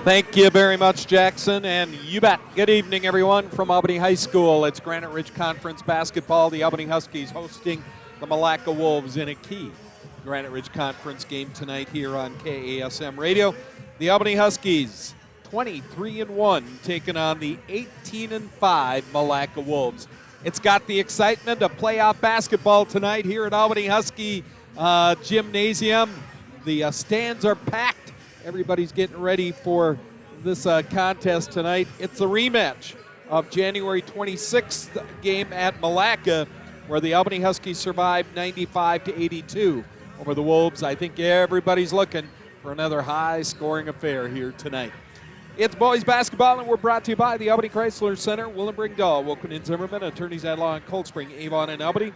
Thank you very much, Jackson, and you bet. Good evening, everyone, from Albany High School. It's Granite Ridge Conference basketball. The Albany Huskies hosting the Milaca Wolves in a key Granite Ridge Conference game tonight here on KASM Radio. The Albany Huskies, 23-1, taking on the 18-5 Milaca Wolves. It's got the excitement of playoff basketball tonight here at Albany Husky Gymnasium. The stands are packed. Everybody's getting ready for this contest tonight. It's a rematch of January 26th game at Milaca, where the Albany Huskies survived 95-82 over the Wolves. I think everybody's looking for another high-scoring affair here tonight. It's boys basketball, and we're brought to you by the Albany Chrysler Center, Willem Dahl, Wilkin and Zimmerman, attorneys at law in Cold Spring, Avon, and Albany,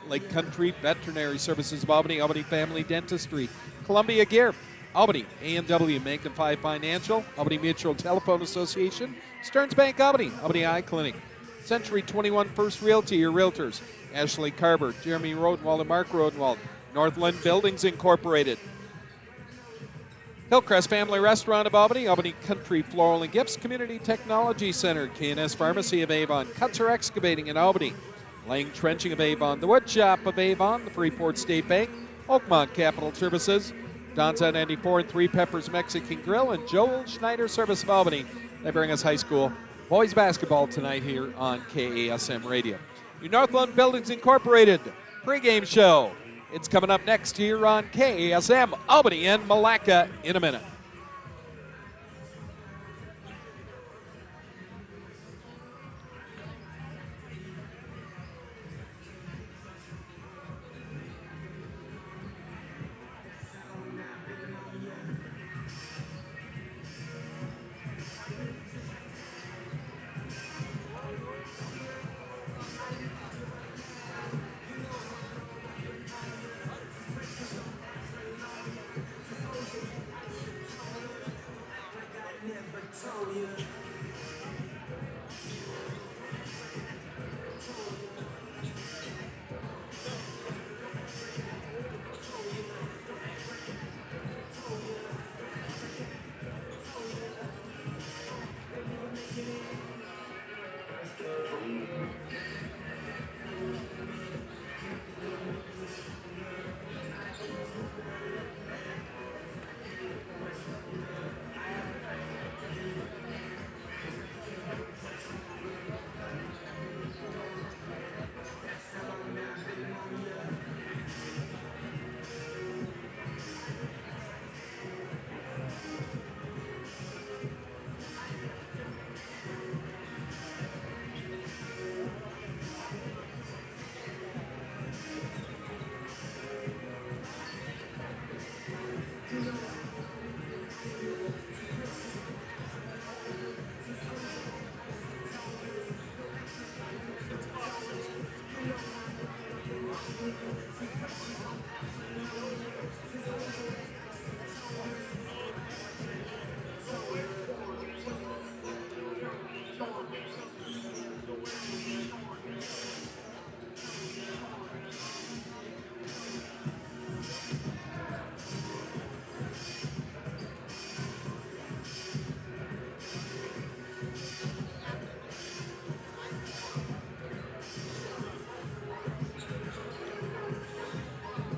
Lake Country Veterinary Services of Albany, Albany Family Dentistry, Columbia Gear, Albany, A&W, Magnify Financial, Albany Mutual Telephone Association, Stearns Bank Albany, Albany Eye Clinic, Century 21 First Realty, your realtors, Ashley Carver, Jeremy Rodenwald, and Mark Rodenwald, Northland Buildings Incorporated, Hillcrest Family Restaurant of Albany, Albany Country Floral and Gifts, Community Technology Center, K&S Pharmacy of Avon, Kutzer Excavating in Albany, Lang Trenching of Avon, the Wood Shop of Avon, the Freeport State Bank, Oakmont Capital Services, Don's on 94 and Three Peppers Mexican Grill, and Joel Schneider Service of Albany. They bring us high school boys basketball tonight here on KASM Radio. Your Northland Buildings Incorporated pregame show. It's coming up next here on KASM, Albany and Milaca in a minute.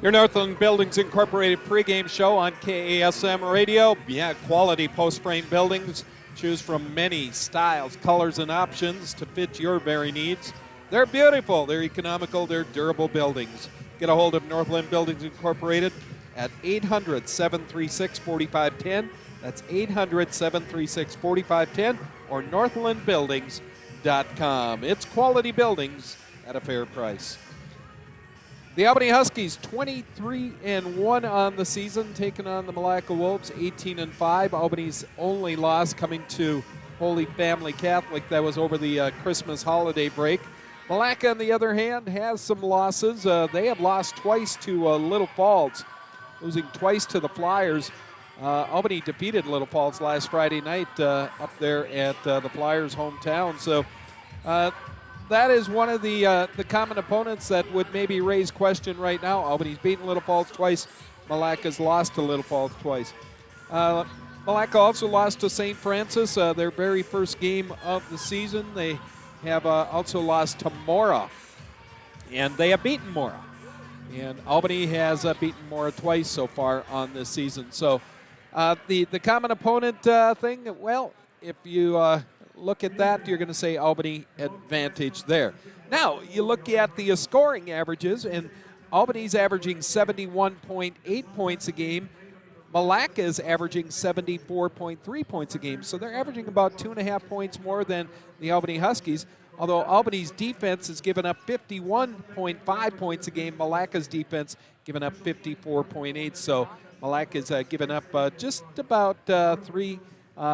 Your Northland Buildings Incorporated pregame show on KASM Radio. Yeah, quality post-frame buildings. Choose from many styles, colors, and options to fit your very needs. They're beautiful, they're economical, they're durable buildings. Get a hold of Northland Buildings Incorporated at 800-736-4510. That's 800-736-4510 or northlandbuildings.com. It's quality buildings at a fair price. The Albany Huskies 23-1 on the season, taking on the Milaca Wolves 18-5. Albany's only loss coming to Holy Family Catholic. That was over the Christmas holiday break. Milaca, on the other hand, has some losses. They have lost twice to Little Falls, losing twice to the Flyers. Albany defeated Little Falls last Friday night up there at the Flyers' hometown. So that is one of the common opponents that would maybe raise question right now. Albany's beaten Little Falls twice. Milaca's lost to Little Falls twice. Milaca also lost to St. Francis, their very first game of the season. They have also lost to Mora, and they have beaten Mora. And Albany has beaten Mora twice so far on this season. So the common opponent thing, well, if you look at that, you're going to say Albany advantage there. Now, you look at the scoring averages, and Albany's averaging 71.8 points a game. Milaca is averaging 74.3 points a game. So they're averaging about 2.5 points more than the Albany Huskies. Although Albany's defense has given up 51.5 points a game, Milaca's defense given up 54.8. So Milaca's given up just about a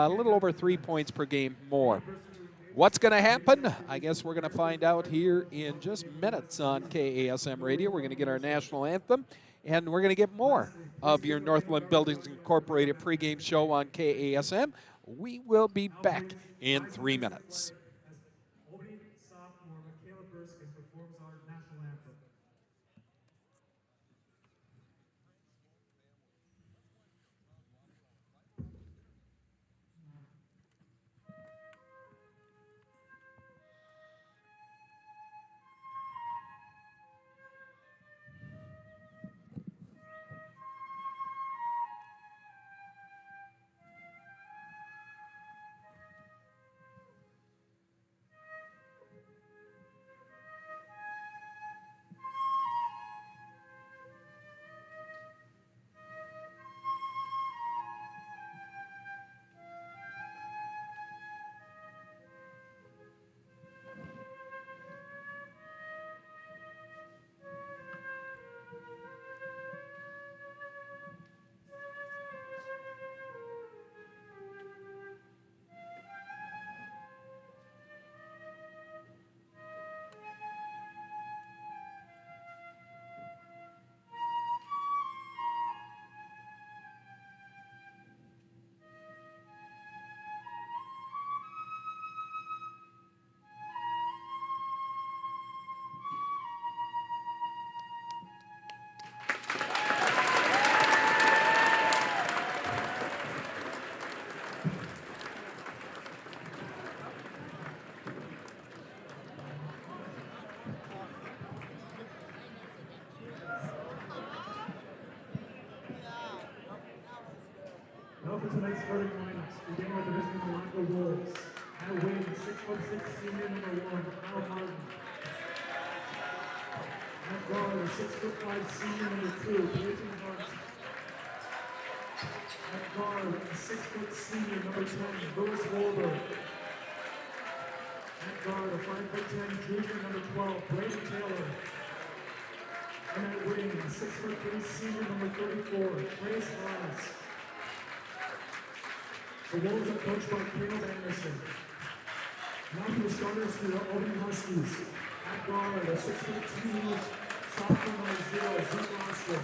little over 3 points per game more. What's going to happen? I guess we're going to find out here in just minutes on KASM Radio. We're going to get our national anthem, and we're going to get more of your Northland Buildings Incorporated pregame show on KASM. We will be back in 3 minutes. Now for tonight's starting lineups, beginning with the Michigan Milaca Wolves. At wing, 6'6" senior number 1, Al Martin. At guard, 6'5" senior number 2, Peyton Hart. At guard, 6' senior number 10, Louis Wolberg. At guard, 5'10" junior number 12, Brady Taylor. And at wing, 6'3" senior number 34, Trace Haas. The Wolves are coached by Caleb Anderson. Now for the starters for the Albany Huskies. At guard, a 6'2" sophomore number 0, Zeke Austin.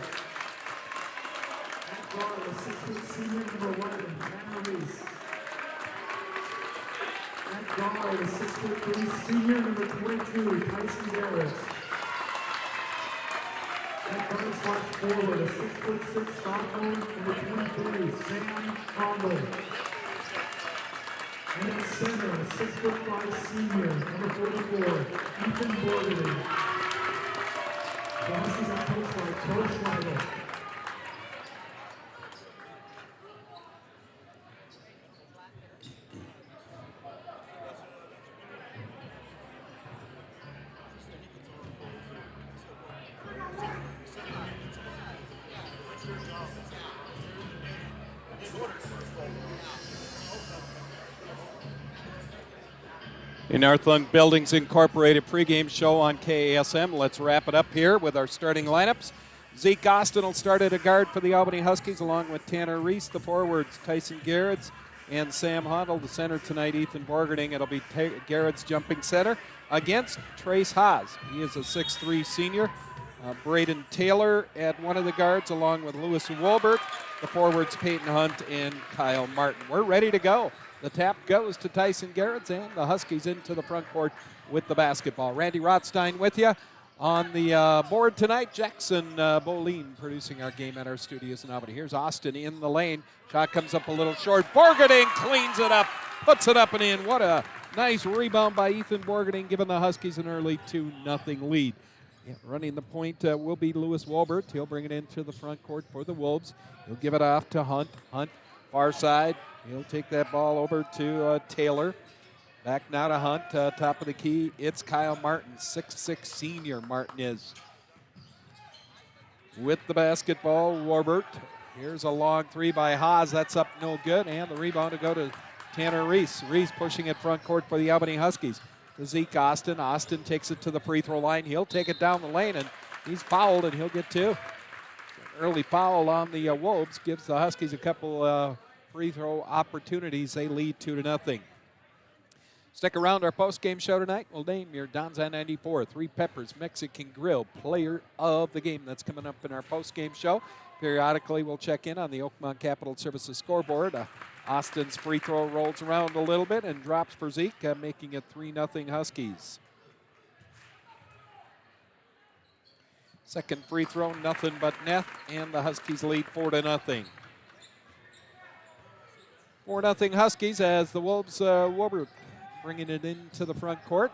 At guard, a 6' senior number 11, Hannah Reese. At guard, a 6'3" senior number 22, Tyson Garrett. At guard slash forward, a 6'6" sophomore number 23, Sam Conley. And at center, 6'5" senior, number 44, Ethan Borgary. The Huskies are coached by Coach Schweigel. The Northland Buildings Incorporated pregame show on KASM. Let's wrap it up here with our starting lineups. Zeke Austin will start at a guard for the Albany Huskies along with Tanner Reese. The forwards, Tyson Garrett, and Sam Hondel. The center tonight, Ethan Borgerding. It'll be Garrett's jumping center against Trace Haas. He is a 6'3 senior. Braden Taylor at one of the guards, along with Lewis Wolbert. The forwards, Peyton Hunt and Kyle Martin. We're ready to go. The tap goes to Tyson Garretts, and the Huskies into the front court with the basketball. Randy Rothstein with you. On the board tonight, Jackson Boleen producing our game at our studios in Albany. Here's Austin in the lane. Shot comes up a little short. Borgerding cleans it up, puts it up and in. What a nice rebound by Ethan Borgerding, giving the Huskies an early 2-0 lead. Yeah, running the point will be Lewis Wolbert. He'll bring it into the front court for the Wolves. He'll give it off to Hunt. Hunt, far side. He'll take that ball over to Taylor. Back now to Hunt, top of the key. It's Kyle Martin, 6'6 senior Martin is. With the basketball, Wolbert. Here's a long three by Haas. That's up no good. And the rebound to go to Tanner Reese. Reese pushing it front court for the Albany Huskies. To Zeke Austin. Austin takes it to the free throw line. He'll take it down the lane, and he's fouled, and he'll get two. An early foul on the Wolves gives the Huskies a couple free throw opportunities. They lead 2-0. Stick around our post-game show tonight. We'll name your Donza 94 Three Peppers Mexican Grill Player of the Game. That's coming up in our post-game show. Periodically, we'll check in on the Oakmont Capital Services scoreboard. Austin's free throw rolls around a little bit and drops for Zeke, making it 3-0 Huskies. Second free throw, nothing but net, and the Huskies lead 4-0. 4-0 Huskies as the Wolves, Wolbert bringing it into the front court.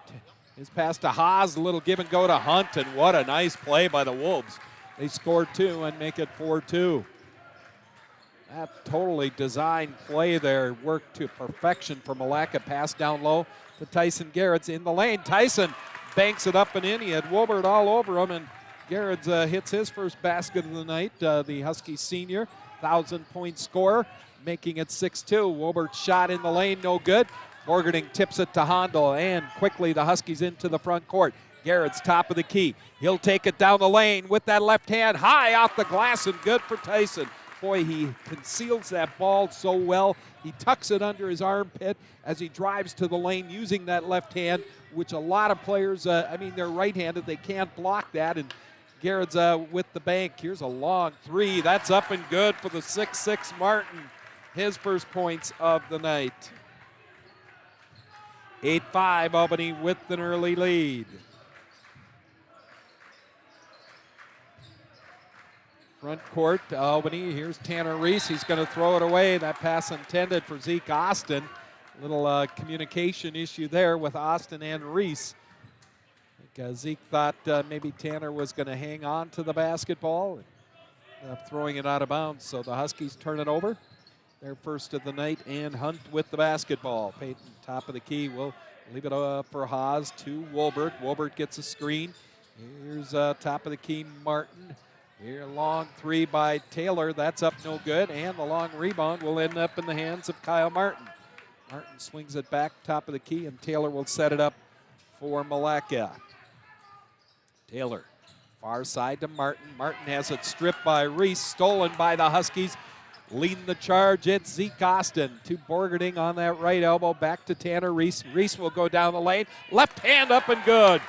His pass to Haas, a little give and go to Hunt, and what a nice play by the Wolves. They score two and make it 4-2. That totally designed play there worked to perfection for Milaca. Pass down low to Tyson Garretts in the lane. Tyson banks it up and in. He had Wolbert all over him, and Garretts hits his first basket of the night. The Husky senior, 1,000-point scorer, making it 6-2. Wolbert's shot in the lane, no good. Borgerding tips it to Hondel, and quickly the Huskies into the front court. Garrett's top of the key. He'll take it down the lane with that left hand high off the glass, and good for Tyson. Boy, he conceals that ball so well. He tucks it under his armpit as he drives to the lane using that left hand, which a lot of players, they're right-handed. They can't block that, and Garrett's with the bank. Here's a long three. That's up and good for the 6'6 Martin. His first points of the night. 8-5, Albany with an early lead. Front court, Albany. Here's Tanner Reese. He's going to throw it away. That pass intended for Zeke Austin. Little communication issue there with Austin and Reese. I think Zeke thought maybe Tanner was going to hang on to the basketball, throwing it out of bounds. So the Huskies turn it over. Their first of the night, and Hunt with the basketball. Peyton, top of the key, will leave it up for Haas to Wolbert. Wolbert gets a screen. Here's top of the key, Martin. Here, a long three by Taylor. That's up no good, and the long rebound will end up in the hands of Kyle Martin. Martin swings it back, top of the key, and Taylor will set it up for Milaca. Taylor, far side to Martin. Martin has it stripped by Reese, stolen by the Huskies. Leading the charge, it's Zeke Austin to Borgerding on that right elbow. Back to Tanner Reese. Reese will go down the lane. Left hand up and good.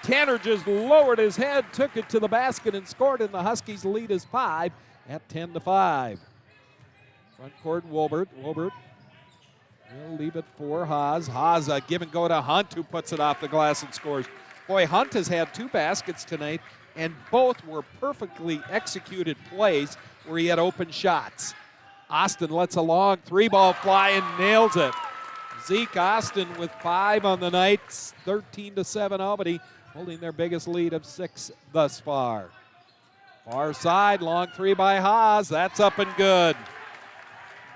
Tanner just lowered his head, took it to the basket, and scored, and the Huskies lead is 5 at 10-5. Front court, Wolbert. Wolbert will leave it for Haas. Haas, a give and go to Hunt, who puts it off the glass and scores. Boy, Hunt has had 2 baskets tonight, and both were perfectly executed plays where he had open shots. Austin lets a long 3-ball fly and nails it. Zeke Austin with 5 on the night, 13-7 Albany, holding their biggest lead of 6 thus far. Far side, long 3 by Haas. That's up and good.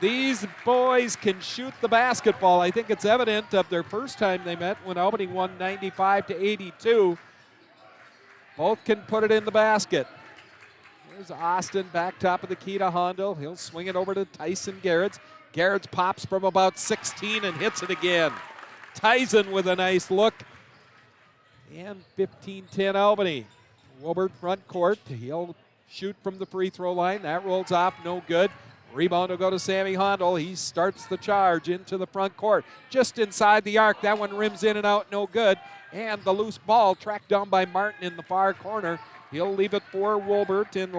These boys can shoot the basketball. I think it's evident of their first time they met when Albany won 95-82. Both can put it in the basket. Here's Austin back top of the key to Hondel. He'll swing it over to Tyson Garretts. Garretts pops from about 16 and hits it again. Tyson with a nice look. And 15-10 Albany. Wolbert front court. He'll shoot from the free throw line. That rolls off, no good. Rebound will go to Sammy Hondel. He starts the charge into the front court. Just inside the arc. That one rims in and out, no good. And the loose ball tracked down by Martin in the far corner. He'll leave it for Wolbert, and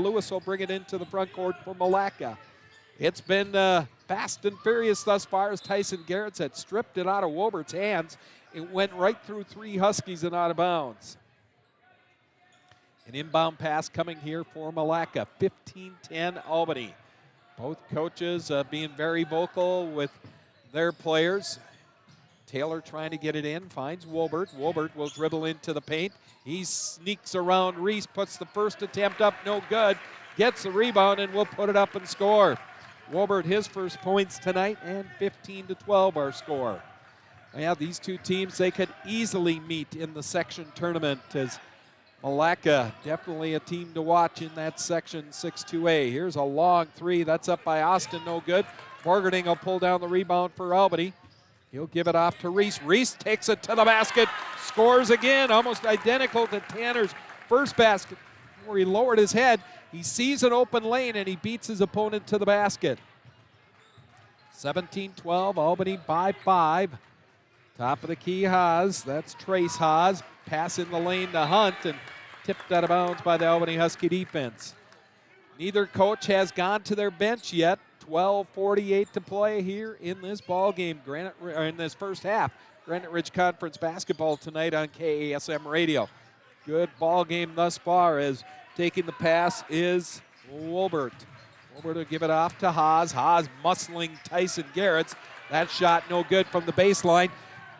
Lewis will bring it into the front court for Milaca. It's been fast and furious thus far as Tyson Garrett's had stripped it out of Wolbert's hands. It went right through 3 Huskies and out of bounds. An inbound pass coming here for Milaca. 15-10 Albany. Both coaches being very vocal with their players. Taylor trying to get it in, finds Wolbert. Wolbert will dribble into the paint. He sneaks around Reese, puts the first attempt up, no good. Gets the rebound and will put it up and score. Wolbert, his first points tonight, and 15-12 our score. Yeah, these two teams, they could easily meet in the section tournament, as Milaca, definitely a team to watch in that section 6-2A. Here's a long 3, that's up by Austin, no good. Borgerding will pull down the rebound for Albany. He'll give it off to Reese. Reese takes it to the basket, scores again, almost identical to Tanner's first basket, where he lowered his head. He sees an open lane and he beats his opponent to the basket. 17-12, Albany by 5. Top of the key, Haas. That's Trace Haas. Pass in the lane to Hunt and tipped out of bounds by the Albany Husky defense. Neither coach has gone to their bench yet. 12:48 to play here in this ball game. In this first half. Granite Ridge Conference basketball tonight on KASM radio. Good ball game thus far, as taking the pass is Wolbert. Wolbert will give it off to Haas. Haas muscling Tyson Garrett's. That shot no good from the baseline.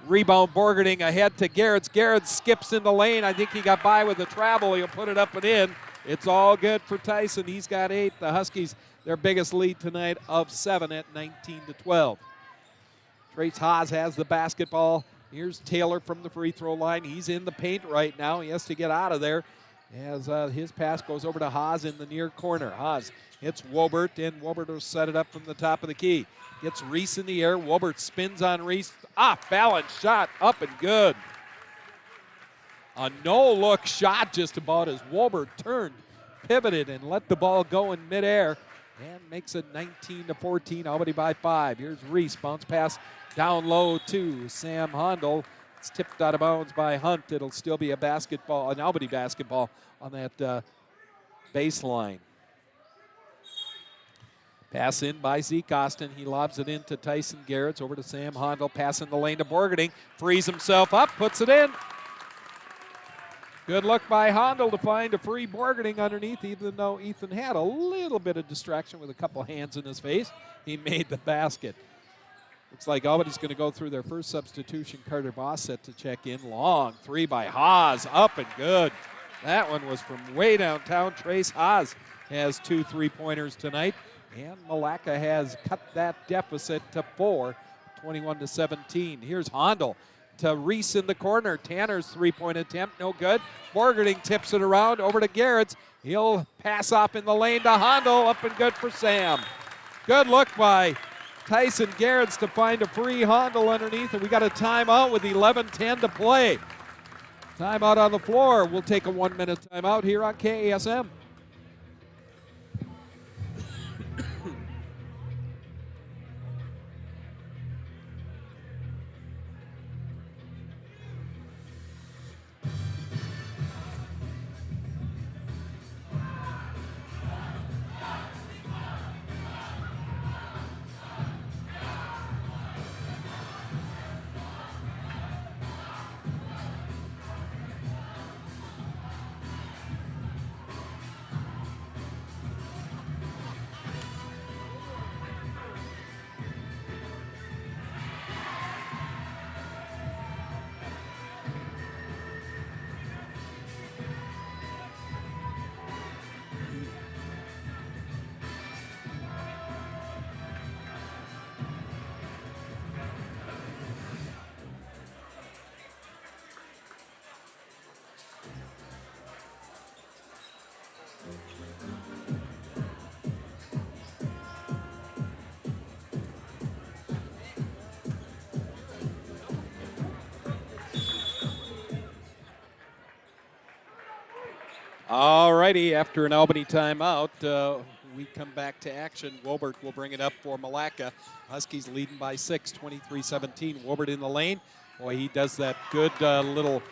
Rebound Borgerding ahead to Garrett's. Garrett skips in the lane. I think he got by with the travel. He'll put it up and in. It's all good for Tyson. He's got 8. The Huskies, their biggest lead tonight of 7 at 19-12. Trace Haas has the basketball. Here's Taylor from the free throw line. He's in the paint right now. He has to get out of there as his pass goes over to Haas in the near corner. Haas hits Wolbert, and Wolbert will set it up from the top of the key. Gets Reese in the air. Wolbert spins on Reese. Off balance shot, up and good. A no-look shot just about as Wolbert turned, pivoted, and let the ball go in midair, and makes it 19-14, Albany by 5. Here's Reese, bounce pass down low to Sam Hondel. It's tipped out of bounds by Hunt. It'll still be a basketball, an Albany basketball on that baseline. Pass in by Zeke Austin. He lobs it into Tyson Garrett's, over to Sam Hondel. Pass in the lane to Borgerding. Frees himself up, puts it in. Good look by Hondel to find a free Borgerding underneath, even though Ethan had a little bit of distraction with a couple hands in his face. He made the basket. Looks like Albany's going to go through their first substitution. Carter Voss set to check in. Long 3 by Haas, up and good. That one was from way downtown. Trace Haas has 2 3-pointers tonight. And Milaca has cut that deficit to 4, 21-17. Here's Hondel to Reese in the corner. Tanner's 3-point attempt, no good. Borgerding tips it around over to Garrett's. He'll pass off in the lane to Hondel, up and good for Sam. Good look by Tyson Garrett's to find a free Hondel underneath, and we got a timeout with 11:10 to play. Timeout on the floor. We'll take a 1-minute timeout here on KASM. All righty, after an Albany timeout, we come back to action. Wobert will bring it up for Milaca. Huskies leading by 6, 23-17. Wobert in the lane. Boy, he does that good little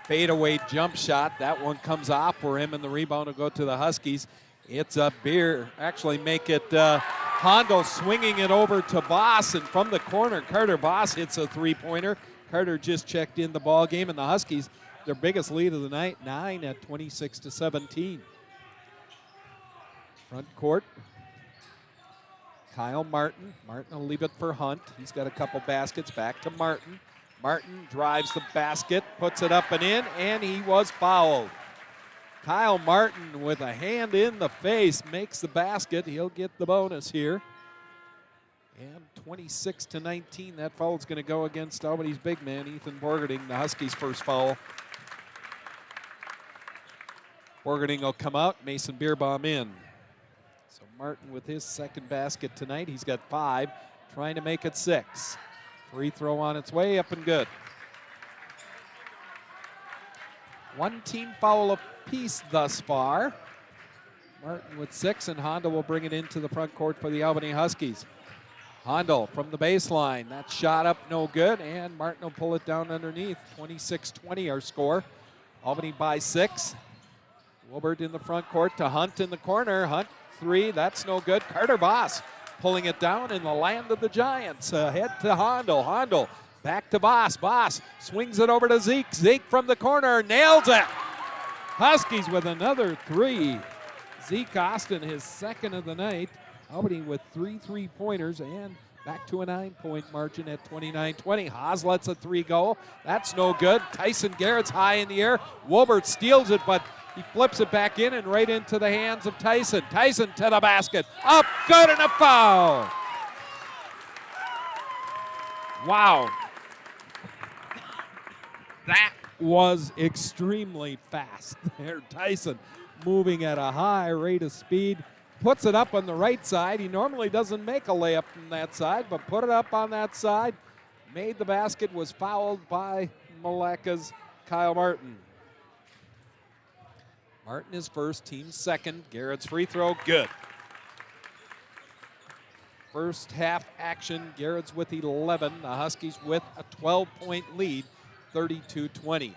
fadeaway jump shot. That one comes off for him, and the rebound will go to the Huskies. It's a beer. Actually make it Hondo swinging it over to Boss, and from the corner, Carter Boss hits a three-pointer. Carter just checked in the ball game, and the Huskies, their biggest lead of the night, 9 at 26-17. Front court, Kyle Martin. Martin will leave it for Hunt. He's got a couple baskets. Back to Martin. Martin drives the basket, puts it up and in, and he was fouled. Kyle Martin with a hand in the face makes the basket. He'll get the bonus here. And 26-19, that foul is going to go against Albany's big man, Ethan Borgerding, the Huskies' first foul. Borgerding will come out, Mason Beerbaum in. So Martin with his second basket tonight. He's got 5, trying to make it 6. Free throw on its way, up and good. One team foul apiece thus far. Martin with 6, and Hondo will bring it into the front court for the Albany Huskies. Hondo from the baseline. That shot up no good, and Martin will pull it down underneath. 26-20 our score. Albany by 6. Wobert in the front court to Hunt in the corner. Hunt 3, that's no good. Carter Boss pulling it down in the land of the Giants. Head to Hondo. Hondo back to Boss. Boss swings it over to Zeke. Zeke from the corner nails it. Huskies with another 3. Zeke Austin, his second of the night. Albany with 3 3-pointers and back to a 9-point margin at 29-20. Haas lets a 3 go. That's no good. Tyson Garrett's high in the air. Wobert steals it, but he flips it back in and right into the hands of Tyson. Tyson to the basket. Up, good, and a foul. Wow. That was extremely fast there. Tyson moving at a high rate of speed. Puts it up on the right side. He normally doesn't make a layup from that side, but put it up on that side. Made the basket, was fouled by Milaca's Kyle Martin. Martin is first, team second. Garrett's free throw, good. First half action, Garrett's with 11. The Huskies with a 12-point lead, 32-20.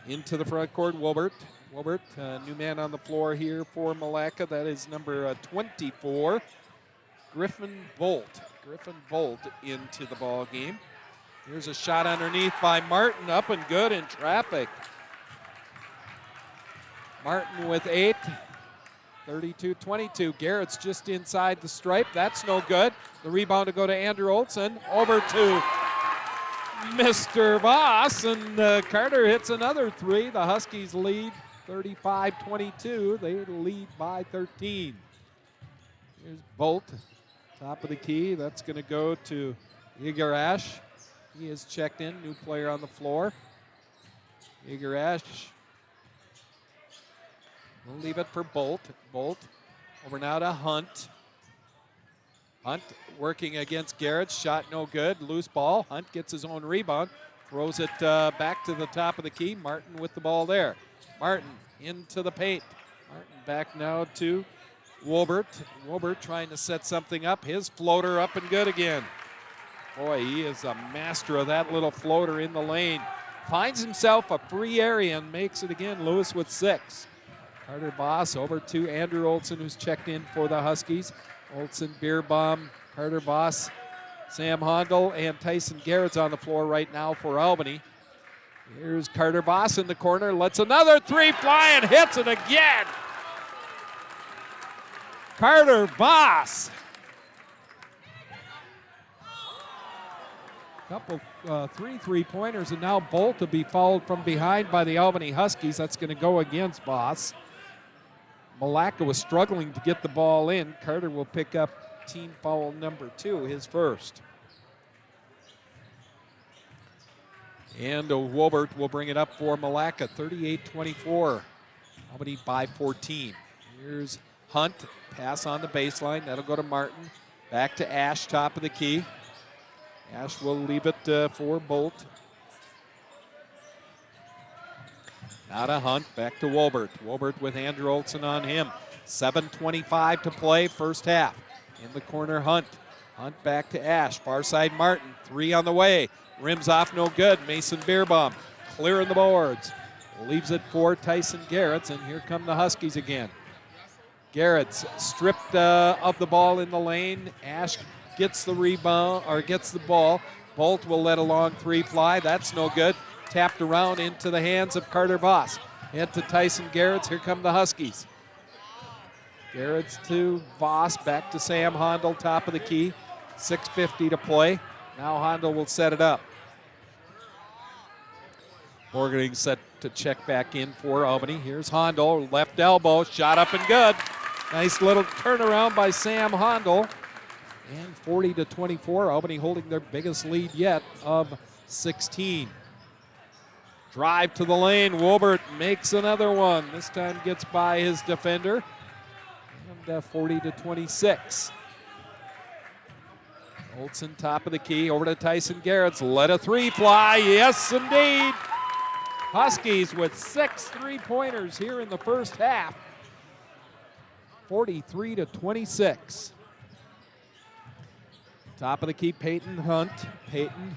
Into the front court, Wobert. Wobert, new man on the floor here for Milaca. That is number 24, Griffin Bolt. Griffin Bolt into the ball game. Here's a shot underneath by Martin, up and good in traffic. Martin with 8, 32-22. Garrett's just inside the stripe. That's no good. The rebound to go to Andrew Olson. Over to Mr. Voss, and Carter hits another 3. The Huskies lead 35-22. They lead by 13. Here's Bolt, top of the key. That's going to go to Igarash. He is checked in, new player on the floor. Igarash. We'll leave it for Bolt. Bolt over now to Hunt. Hunt working against Garrett. Shot no good. Loose ball. Hunt gets his own rebound. Throws it back to the top of the key. Martin with the ball there. Martin into the paint. Martin back now to Wobert. Wobert trying to set something up. His floater up and good again. Boy, he is a master of that little floater in the lane. Finds himself a free area and makes it again. Lewis with 6. Carter Boss over to Andrew Olson, who's checked in for the Huskies. Olson, Beerbaum, Carter Boss, Sam Hondel, and Tyson Garrett's on the floor right now for Albany. Here's Carter Boss in the corner, lets another 3 fly and hits it again. Carter Boss. Couple 3 3-pointers, and now Bolt to be fouled from behind by the Albany Huskies. That's going to go against Boss. Milaca was struggling to get the ball in. Carter will pick up team foul number 2, his first. And Wobert will bring it up for Milaca, 38-24. Albany by 14. Here's Hunt, pass on the baseline. That'll go to Martin. Back to Ash, top of the key. Ash will leave it for Bolt. Now to Hunt, back to Wobert. Wobert with Andrew Olson on him. 7:25 to play, first half. In the corner, Hunt. Hunt back to Ash. Far side, Martin. 3 on the way. Rims off, no good. Mason Beerbaum clearing the boards. Leaves it for Tyson Garrett's, and here come the Huskies again. Garrett's stripped of the ball in the lane. Ash gets the rebound, or gets the ball. Bolt will let a long 3 fly. That's no good. Tapped around into the hands of Carter Voss. Head to Tyson Garrett's. Here come the Huskies. Garrett's to Voss. Back to Sam Hondel, top of the key. 6:50 to play. Now Hondel will set it up. Borgerding set to check back in for Albany. Here's Hondel, left elbow, shot up and good. Nice little turnaround by Sam Hondel. And 40-24, Albany holding their biggest lead yet of 16. Drive to the lane, Wolbert makes another one. This time gets by his defender. And 40-26. Olsen, top of the key, over to Tyson Garrett's. Let a 3 fly. Yes, indeed. Huskies with 6 3-pointers here in the first half. 43-26. Top of the key, Peyton Hunt. Peyton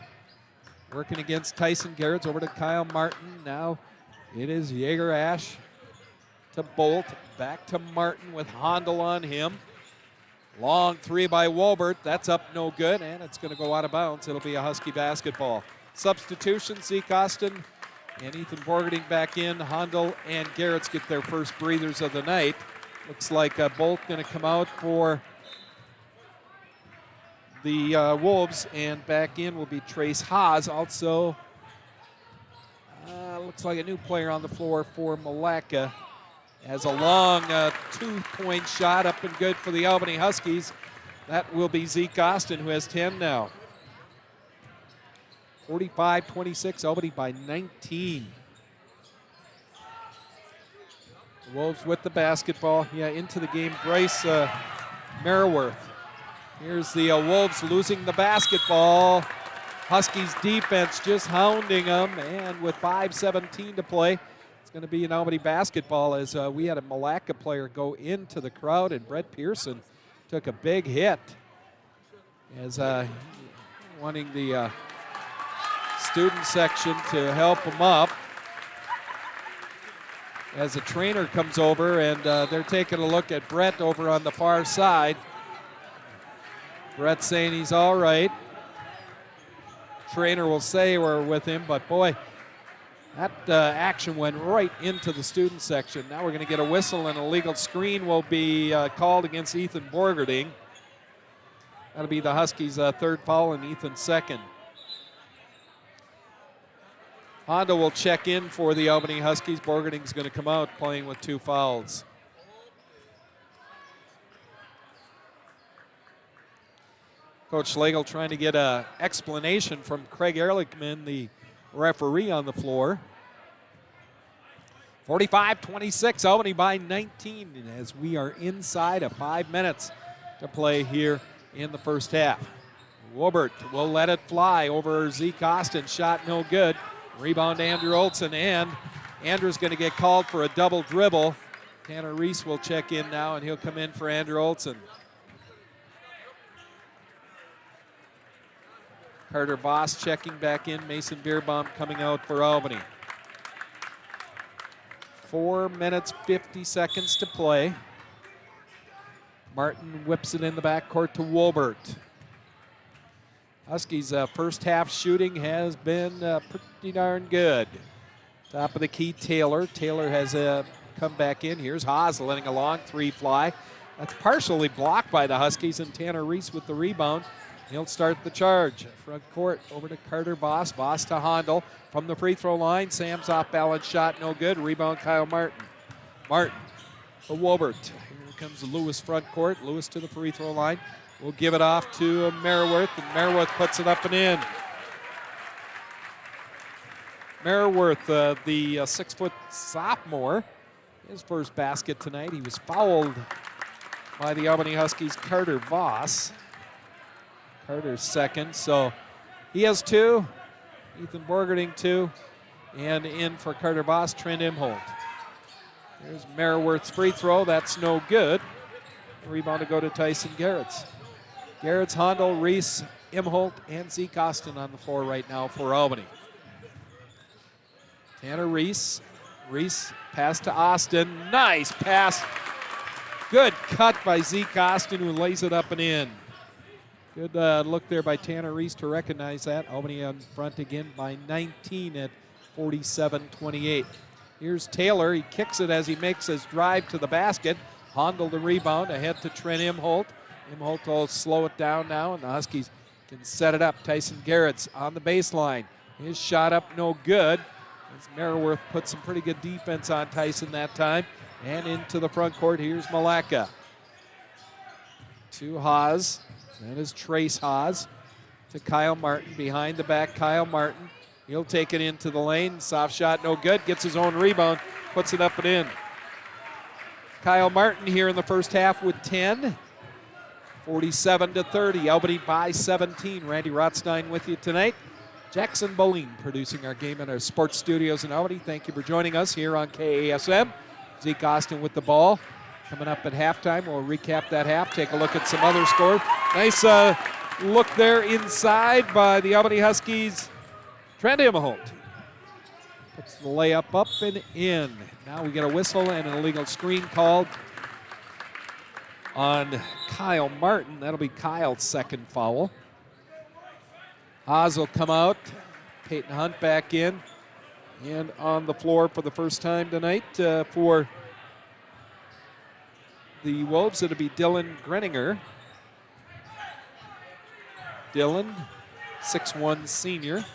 working against Tyson Garrett's, over to Kyle Martin. Now it is Jaeger Ash to Bolt. Back to Martin with Hondel on him. Long 3 by Wolbert. That's up no good, and it's going to go out of bounds. It'll be a Husky basketball. Substitution, Zeke Austin and Ethan Borgerding back in. Hondel and Garrett's get their first breathers of the night. Looks like Bolt going to come out for the Wolves, and back in will be Trace Haas. Also, looks like a new player on the floor for Milaca. Has a long 2-point shot up and good for the Albany Huskies. That will be Zeke Austin, who has 10 now. 45-26, Albany by 19. The Wolves with the basketball. Yeah, into the game, Bryce Merriworth. Here's the Wolves losing the basketball. Huskies defense just hounding them, and with 5:17 to play, it's going to be an Albany basketball, as we had a Milaca player go into the crowd, and Brett Pearson took a big hit as wanting the student section to help him up. As a trainer comes over, and they're taking a look at Brett over on the far side. Brett saying he's all right. Trainer will say we're with him, but boy, that action went right into the student section. Now we're going to get a whistle, and a legal screen will be called against Ethan Borgerding. That'll be the Huskies' third foul and Ethan's second. Honda will check in for the Albany Huskies. Borgerding's going to come out playing with 2 fouls. Coach Schlegel trying to get an explanation from Craig Ehrlichman, the referee on the floor. 45-26, Albany by 19, as we are inside of 5 minutes to play here in the first half. Wolbert will let it fly over Zeke Austin. Shot no good. Rebound Andrew Olsen, and Andrew's going to get called for a double dribble. Tanner Reese will check in now, and he'll come in for Andrew Olsen. Carter Voss checking back in. Mason Beerbaum coming out for Albany. 4 minutes, 50 seconds to play. Martin whips it in the backcourt to Wolbert. Huskies' first half shooting has been pretty darn good. Top of the key, Taylor. Taylor has come back in. Here's Haas letting a long 3 fly. That's partially blocked by the Huskies, and Tanner Reese with the rebound. He'll start the charge. Front court over to Carter Voss. Voss to Hondel from the free throw line. Sam's off balance shot, no good. Rebound Kyle Martin. Martin to Wolbert. Here comes Lewis front court. Lewis to the free throw line. We'll give it off to Merriworth, and Merriworth puts it up and in. Merriworth, the 6-foot sophomore, his first basket tonight. He was fouled by the Albany Huskies' Carter Voss. Carter's second, so he has 2. Ethan Borgerding 2, and in for Carter Voss, Trent Imholt. There's Merriworth's free throw. That's no good. Rebound to go to Tyson Garretts. Garretts, Hondo, Reese, Imholt, and Zeke Austin on the floor right now for Albany. Tanner Reese. Reese pass to Austin. Nice pass. Good cut by Zeke Austin, who lays it up and in. Good look there by Tanner Reese to recognize that. Albany on front again by 19 at 47-28. Here's Taylor. He kicks it as he makes his drive to the basket. Hondo the rebound ahead to Trent Imholt. Imholt will slow it down now, and the Huskies can set it up. Tyson Garretts on the baseline. His shot up no good. As Merriworth put some pretty good defense on Tyson that time. And into the front court, here's Milaca. To Haas. That is Trace Haas. To Kyle Martin. Behind the back, Kyle Martin. He'll take it into the lane. Soft shot, no good. Gets his own rebound. Puts it up and in. Kyle Martin here in the first half with 10. 47-30. Albany by 17. Randy Rothstein with you tonight. Jackson Boline producing our game in our sports studios in Albany. Thank you for joining us here on KASM. Zeke Austin with the ball. Coming up at halftime. We'll recap that half. Take a look at some other scores. Nice look there inside by the Albany Huskies. Trent Imholt puts the layup up and in. Now we get a whistle and an illegal screen called on Kyle Martin. That'll be Kyle's second foul. Haas will come out. Peyton Hunt back in. And on the floor for the first time tonight for the Wolves, it'll be Dylan Greninger. Dylan, 6'1" senior.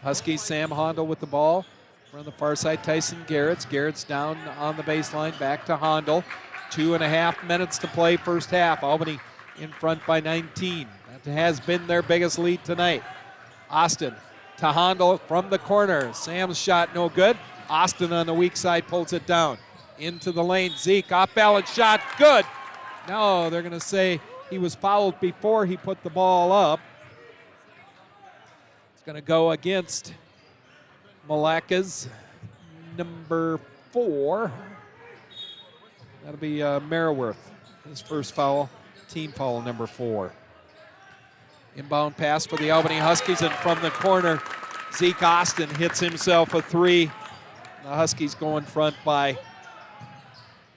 Huskies, Sam Hondo with the ball. On the far side, Tyson Garretts. Garrett's down on the baseline, back to Hondo. 2.5 minutes to play first half. Albany in front by 19. That has been their biggest lead tonight. Austin to Hondo from the corner. Sam's shot no good. Austin on the weak side pulls it down. Into the lane. Zeke, off balance shot, good. No, they're going to say he was fouled before he put the ball up. It's going to go against Milaca's number 4. That'll be Merriworth. His first foul, team foul number 4. Inbound pass for the Albany Huskies, and from the corner, Zeke Austin hits himself a 3. The Huskies go in front by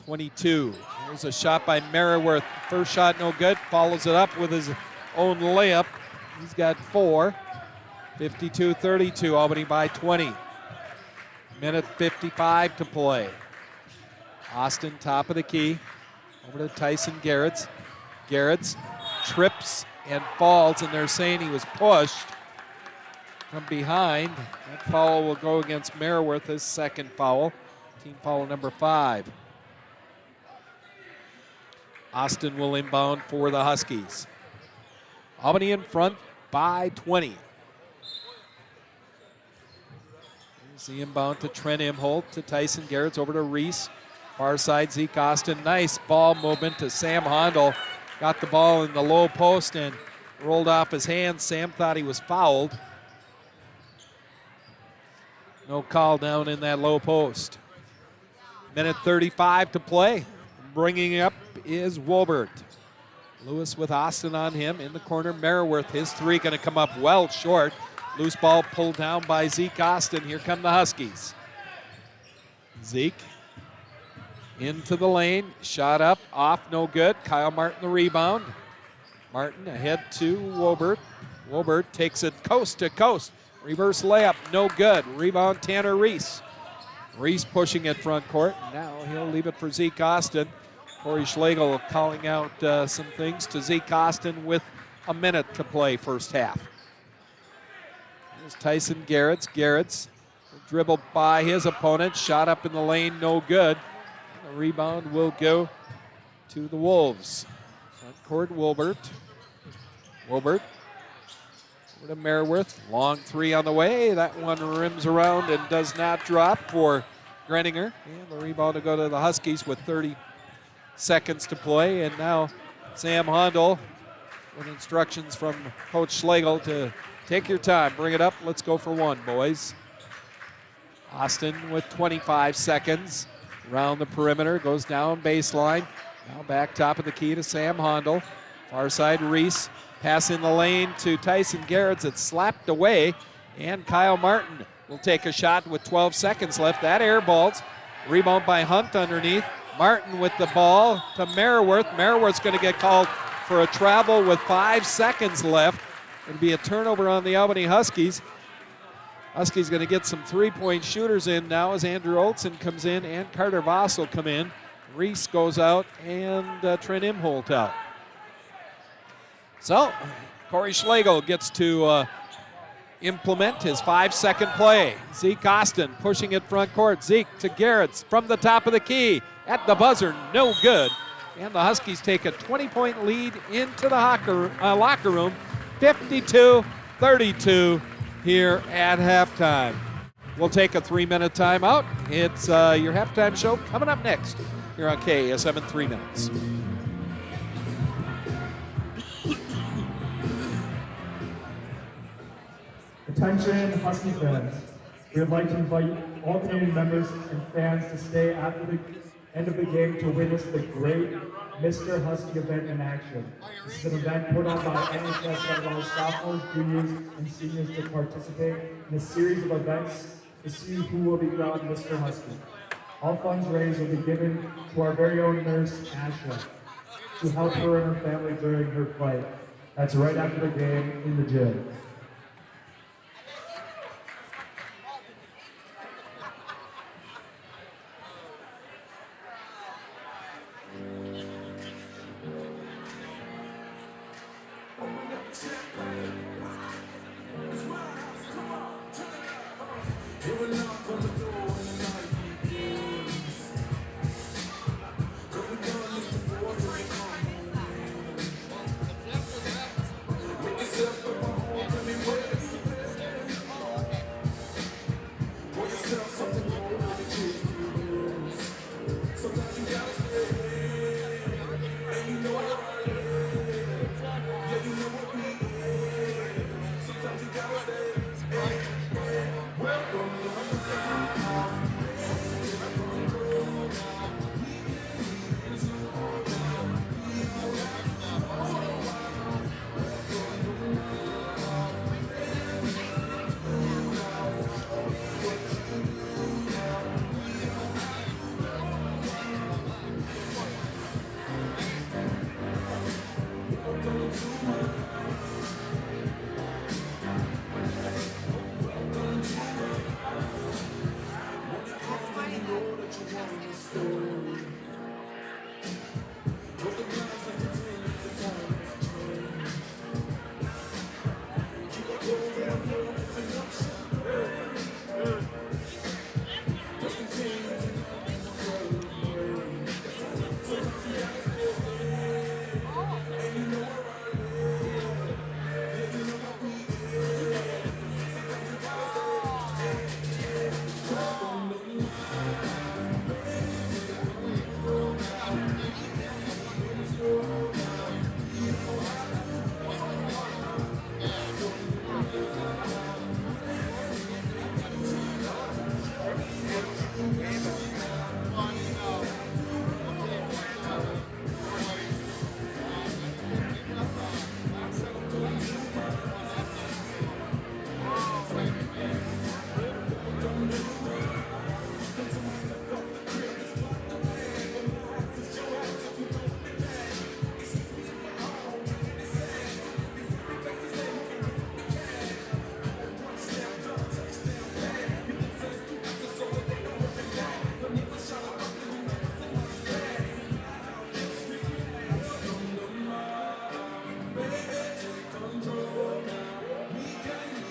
22. There's a shot by Merriworth. First shot no good. Follows it up with his own layup. He's got 4. 52-32, Albany by 20. Minute 55 to play. Austin, top of the key. Over to Tyson Garretts. Garretts trips and falls, and they're saying he was pushed from behind. That foul will go against Merriworth, his second foul. Team foul number 5. Austin will inbound for the Huskies. Albany in front by 20. Here's the inbound to Trent Imholt, to Tyson Garretts, over to Reese. Far side, Zeke Austin. Nice ball movement to Sam Hondo. Got the ball in the low post and rolled off his hands. Sam thought he was fouled. No call down in that low post. Minute 35 to play. Bringing it up is Wolbert. Lewis with Austin on him in the corner. Merriworth, his 3 going to come up well short. Loose ball pulled down by Zeke Austin. Here come the Huskies. Zeke into the lane. Shot up, off, no good. Kyle Martin the rebound. Martin ahead to Wolbert. Wolbert takes it coast to coast. Reverse layup, no good. Rebound Tanner Reese. Reese pushing it front court. Now he'll leave it for Zeke Austin. Corey Schlegel calling out some things to Zeke Austin with a minute to play first half. There's Tyson Garretts. Garretts dribbled by his opponent. Shot up in the lane, no good. The rebound will go to the Wolves. Front court, Wolbert. Wolbert over to Merriworth. Long 3 on the way. That one rims around and does not drop for Greninger. And the rebound to go to the Huskies with 30 seconds to play. And now Sam Hondo with instructions from Coach Schlegel to take your time, bring it up. Let's go for 1, boys. Austin with 25 seconds. Around the perimeter, goes down baseline. Now back top of the key to Sam Hondel. Far side, Reese. Pass in the lane to Tyson Garrett's. It's slapped away. And Kyle Martin will take a shot with 12 seconds left. That air balls. Rebound by Hunt underneath. Martin with the ball to Merriworth. Merriworth's going to get called for a travel with 5 seconds left. It'll be a turnover on the Albany Huskies. Huskies going to get some three-point shooters in now as Andrew Olson comes in and Carter Voss will come in. Reese goes out and Trent Imholt out. So Corey Schlegel gets to implement his 5-second play. Zeke Austin pushing it front court. Zeke to Garrett's from the top of the key. At the buzzer, no good. And the Huskies take a 20-point lead into the locker room, 52-32 here at halftime. We'll take a 3-minute timeout. It's your halftime show coming up next here on KASM in 3 minutes. Attention Husky fans. We would like to invite all Canadian members and fans to stay after the end of the game to witness the great Mr. Husky event in action. This is an event put on by NHS that allows sophomores, juniors, and seniors to participate in a series of events to see who will be crowned Mr. Husky. All funds raised will be given to our very own nurse, Asha, to help her and her family during her fight. That's right after the game in the gym.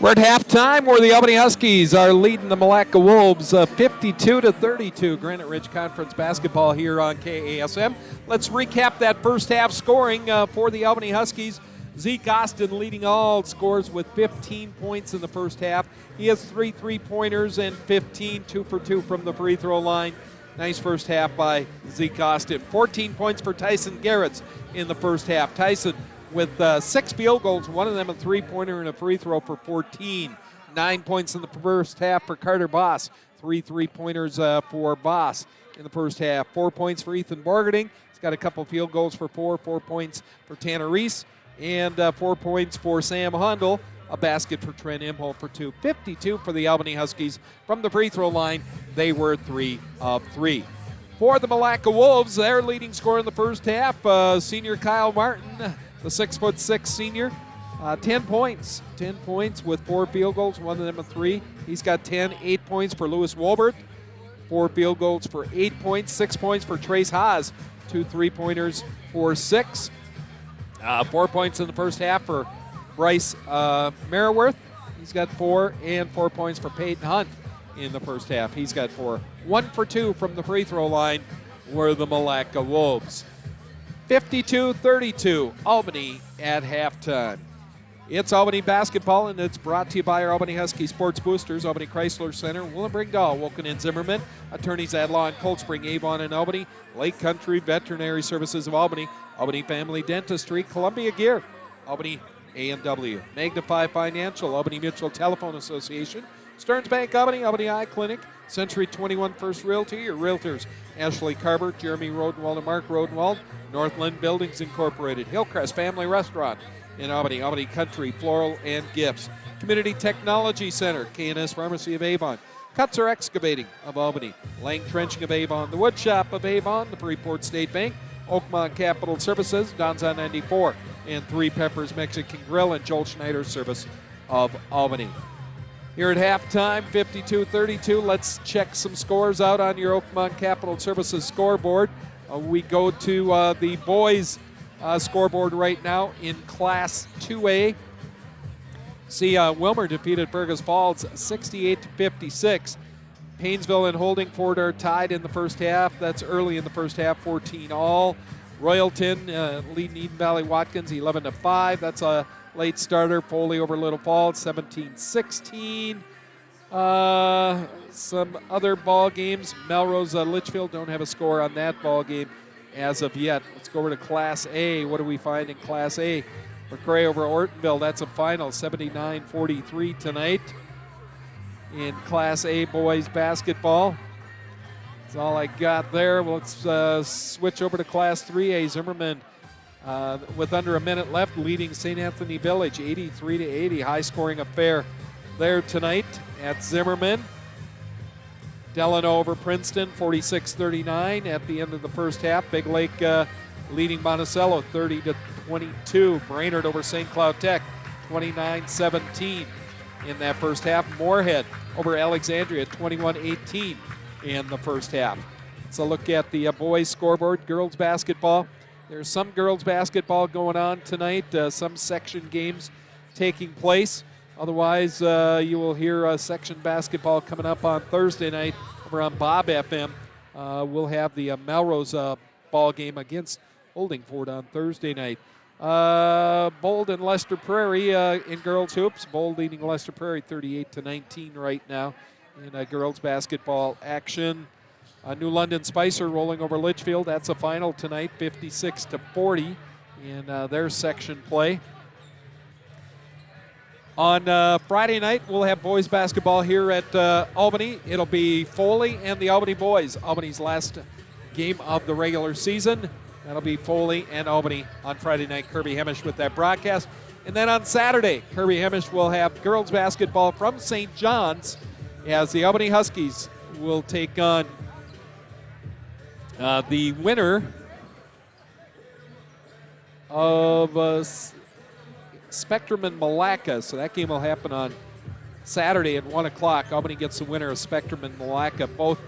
We're at halftime where the Albany Huskies are leading the Milaca Wolves 52-32. Granite Ridge Conference basketball here on KASM. Let's recap that first half scoring for the Albany Huskies. Zeke Austin leading all scores with 15 points in the first half. He has 3 3-pointers and 15, 2 for 2 from the free throw line. Nice first half by Zeke Austin. 14 points for Tyson Garrett's in the first half. Tyson with 6 field goals, one of them a 3-pointer and a free throw for 14. 9 points in the first half for Carter Voss. 3 3-pointers for Voss in the first half. 4 points for Ethan Borgerding. He's got a couple field goals for 4. 4 points for Tanner Reese. And 4 points for Sam Hundle. A basket for Trent Imholt for 2. 52 for the Albany Huskies. From the free throw line, they were 3 of 3. For the Milaca Wolves, their leading scorer in the first half, senior Kyle Martin, the 6'6" senior. 10 points. 10 points with 4 field goals, one of them a 3. He's got 10, 8 points for Lewis Wolbert. 4 field goals for 8 points, 6 points for Trace Haas. 2 3-pointers for 6. 4 points in the first half for Bryce Merriworth. He's got 4, and 4 points for Peyton Hunt in the first half. He's got 4. 1 for 2 from the free throw line were the Milaca Wolves. 52-32, Albany at halftime. It's Albany basketball, and it's brought to you by our Albany Husky Sports Boosters, Albany Chrysler Center, Willem Dahl, Woken and Zimmerman, attorneys at law in Cold Spring, Avon, and Albany, Lake Country Veterinary Services of Albany, Albany Family Dentistry, Columbia Gear, Albany A&W, Magnify Financial, Albany Mutual Telephone Association, Stearns Bank Albany, Albany Eye Clinic, Century 21 First Realty, your realtors, Ashley Carver, Jeremy Rodenwald, and Mark Rodenwald, Northland Buildings Incorporated, Hillcrest Family Restaurant in Albany, Albany Country Floral and Gifts, Community Technology Center, K&S Pharmacy of Avon, Kutzer Excavating of Albany, Lang Trenching of Avon, the Wood Shop of Avon, the Freeport State Bank, Oakmont Capital Services, Donza 94, and Three Peppers Mexican Grill, and Joel Schneider Service of Albany. Here at halftime, 52-32. Let's check some scores out on your Oakmont Capital Services scoreboard. We go to the boys' scoreboard right now in Class 2A. See, Wilmer defeated Fergus Falls 68-56. Painesville and Holdingford are tied in the first half. That's early in the first half, 14 all. Royalton leading Eden Valley Watkins 11-5. That's a late starter. Foley over Little Falls 17-16. Some other ball games. Melrose Litchfield don't have a score on that ball game as of yet. Let's go over to Class A. What do we find in Class A? McRae over Ortonville. That's a final, 79-43 tonight in Class A boys basketball. That's all I got there. Let's switch over to Class 3A. Zimmerman with under a minute left leading St. Anthony Village 83-80. High-scoring affair there tonight at Zimmerman. Delano over Princeton 46-39 at the end of the first half. Big Lake leading Monticello 30-22. Brainerd over St. Cloud Tech 29-17 in that first half. Moorhead over Alexandria 21-18 in the first half. Let's look at the boys scoreboard. Girls basketball. There's some girls basketball going on tonight. Some section games taking place. Otherwise, you will hear section basketball coming up on Thursday night over on Bob FM. We'll have the Melrose ball game against Holdingford on Thursday night. Bold and Lester Prairie in girls hoops. Bold leading Lester Prairie 38-19 right now in girls basketball action. New London Spicer rolling over Litchfield. That's a final tonight, 56-40 in their section play. On Friday night, we'll have boys basketball here at Albany. It'll be Foley and the Albany boys. Albany's last game of the regular season. That'll be Foley and Albany on Friday night. Kirby Hemish with that broadcast. And then on Saturday, Kirby Hemish will have girls basketball from St. John's as the Albany Huskies will take on the winner of Spectrum and Milaca. So that game will happen on Saturday at 1 o'clock. Albany gets the winner of Spectrum and Milaca. Both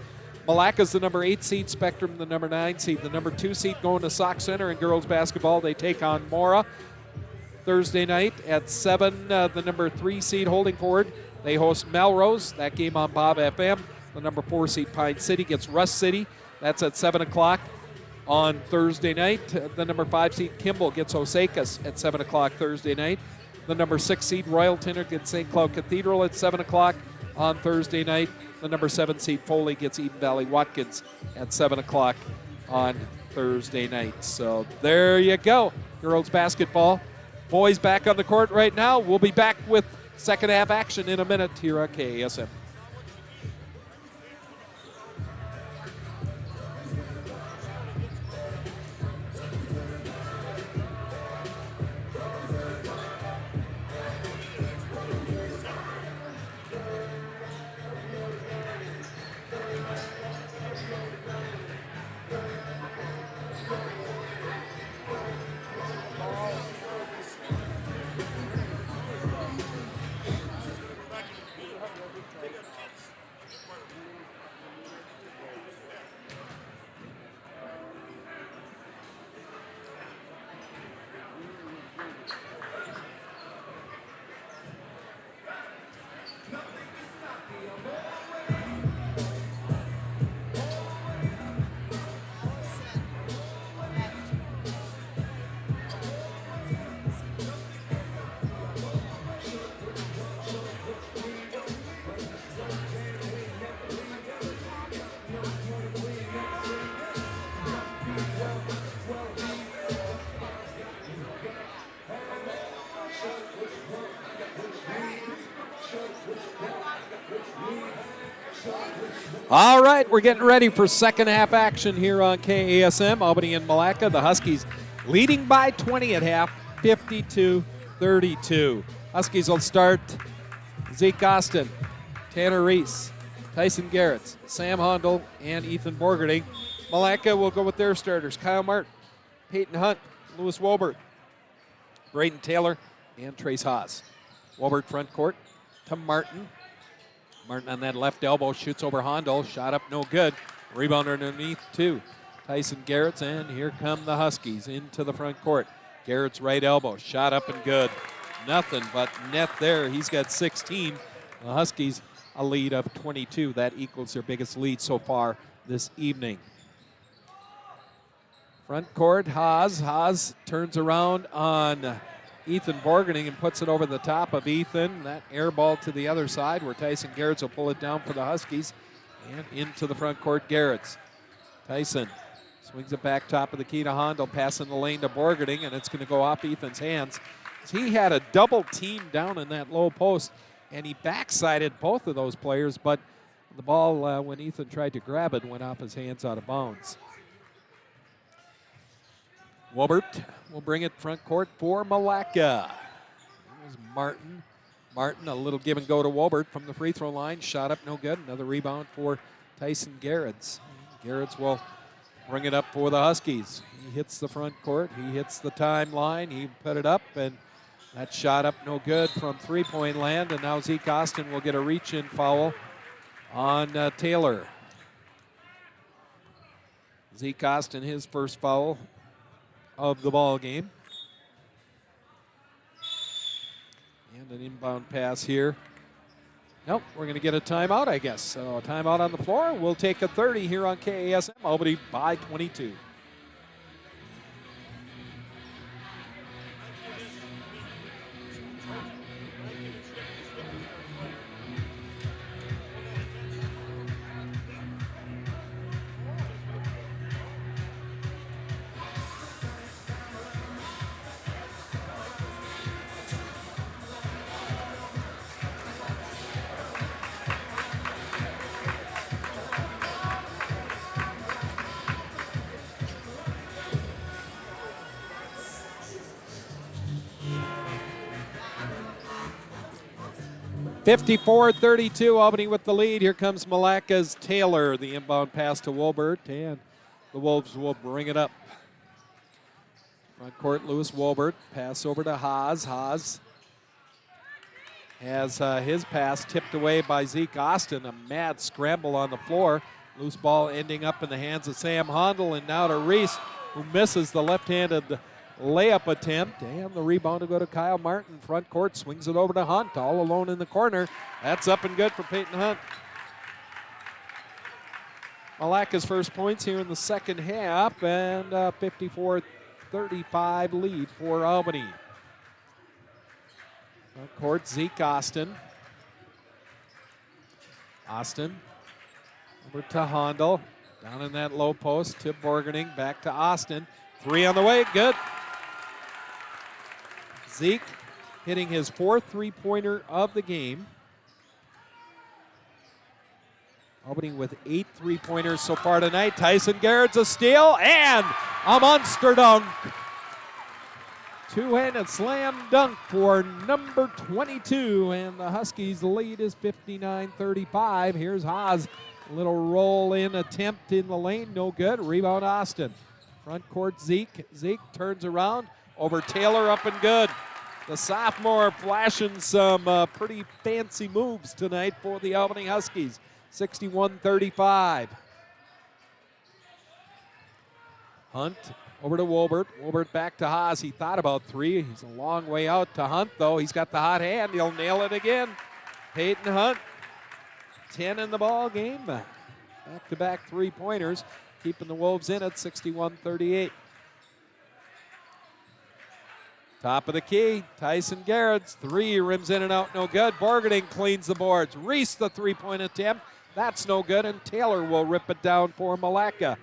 Milaca's the number 8 seed, Spectrum the number 9 seed. The number 2 seed going to Sauk Center in girls basketball. They take on Mora. Thursday night at 7, the number 3 seed Holdingford. They host Melrose. That game on Bob FM. The number 4 seed Pine City gets Russ City. That's at 7 o'clock on Thursday night. The number 5 seed Kimball gets Osakas at 7 o'clock Thursday night. The number 6 seed Royalton gets St. Cloud Cathedral at 7 o'clock on Thursday night. The number 7 seed Foley gets Eden Valley Watkins at 7 o'clock on Thursday night. So there you go. Girls basketball. Boys back on the court right now. We'll be back with second half action in a minute here on KASM. All right, we're getting ready for second half action here on KASM. Albany and Milaca. The Huskies leading by 20 at half, 52-32. Huskies will start Zeke Austin, Tanner Reese, Tyson Garrett, Sam Hondel, and Ethan Borgerding. Milaca will go with their starters: Kyle Martin, Peyton Hunt, Lewis Wolbert, Braden Taylor, and Trace Haas. Wolbert front court to Martin. Martin on that left elbow shoots over Hondel. Shot up, no good. Rebound underneath two. Tyson Garrett, and here come the Huskies into the front court. Garrett's right elbow, shot up and good. Nothing but net there. He's got 16. The Huskies a lead of 22. That equals their biggest lead so far this evening. Front court, Haas. Haas turns around on Ethan Borgerding and puts it over the top of Ethan. That air ball to the other side where Tyson Garrett will pull it down for the Huskies. And into the front court, Garrett. Tyson swings it back top of the key to Hondel, passing the lane to Borgerding, and it's going to go off Ethan's hands. He had a double team down in that low post, and he backsided both of those players, but the ball, when Ethan tried to grab it, went off his hands out of bounds. Wolbert will bring it front court for Milaca. Here's Martin. Martin, a little give and go to Wolbert from the free throw line. Shot up, no good. Another rebound for Tyson Garrett. Garrett will bring it up for the Huskies. He hits the front court. He hits the timeline. He put it up, and that shot up, no good from three-point land. And now Zeke Austin will get a reach-in foul on Taylor. Zeke Austin, his first foul of the ball game. And an inbound pass here. Nope, we're going to get a timeout, I guess. So a timeout on the floor. We'll take a 30 here on KASM. Albany by 22. 54-32, Albany with the lead. Here comes Milaca's Taylor. The inbound pass to Wolbert, and the Wolves will bring it up. Front court, Lewis Wolbert. Pass over to Haas. Haas has his pass tipped away by Zeke Austin. A mad scramble on the floor. Loose ball ending up in the hands of Sam Hondel, and now to Reese, who misses the left-handed layup attempt, and the rebound to go to Kyle Martin. Front court, swings it over to Hunt, all alone in the corner. That's up and good for Peyton Hunt. Milaca's first points here in the second half, and 54-35 lead for Albany. Front court, Zeke Austin. Austin over to Hondel. Down in that low post to Borgerding, back to Austin. Three on the way, good. Zeke hitting his fourth three-pointer of the game. Albany with 8 three-pointers so far tonight. Tyson Garrett's a steal and a monster dunk. Two-handed slam dunk for number 22, and the Huskies' lead is 59-35. Here's Haas. Little roll-in attempt in the lane, no good. Rebound Austin. Front court, Zeke. Zeke turns around over Taylor, up and good. The sophomore flashing some pretty fancy moves tonight for the Albany Huskies. 61-35. Hunt over to Wolbert. Wolbert back to Haas. He thought about three. He's a long way out to Hunt, though. He's got the hot hand. He'll nail it again. Peyton Hunt, 10 in the ball game. Back-to-back three-pointers, keeping the Wolves in at 61-38. Top of the key, Tyson Garrett's three, rims in and out, no good. Borgerding cleans the boards. Reese, the three-point attempt, that's no good, and Taylor will rip it down for Milaca.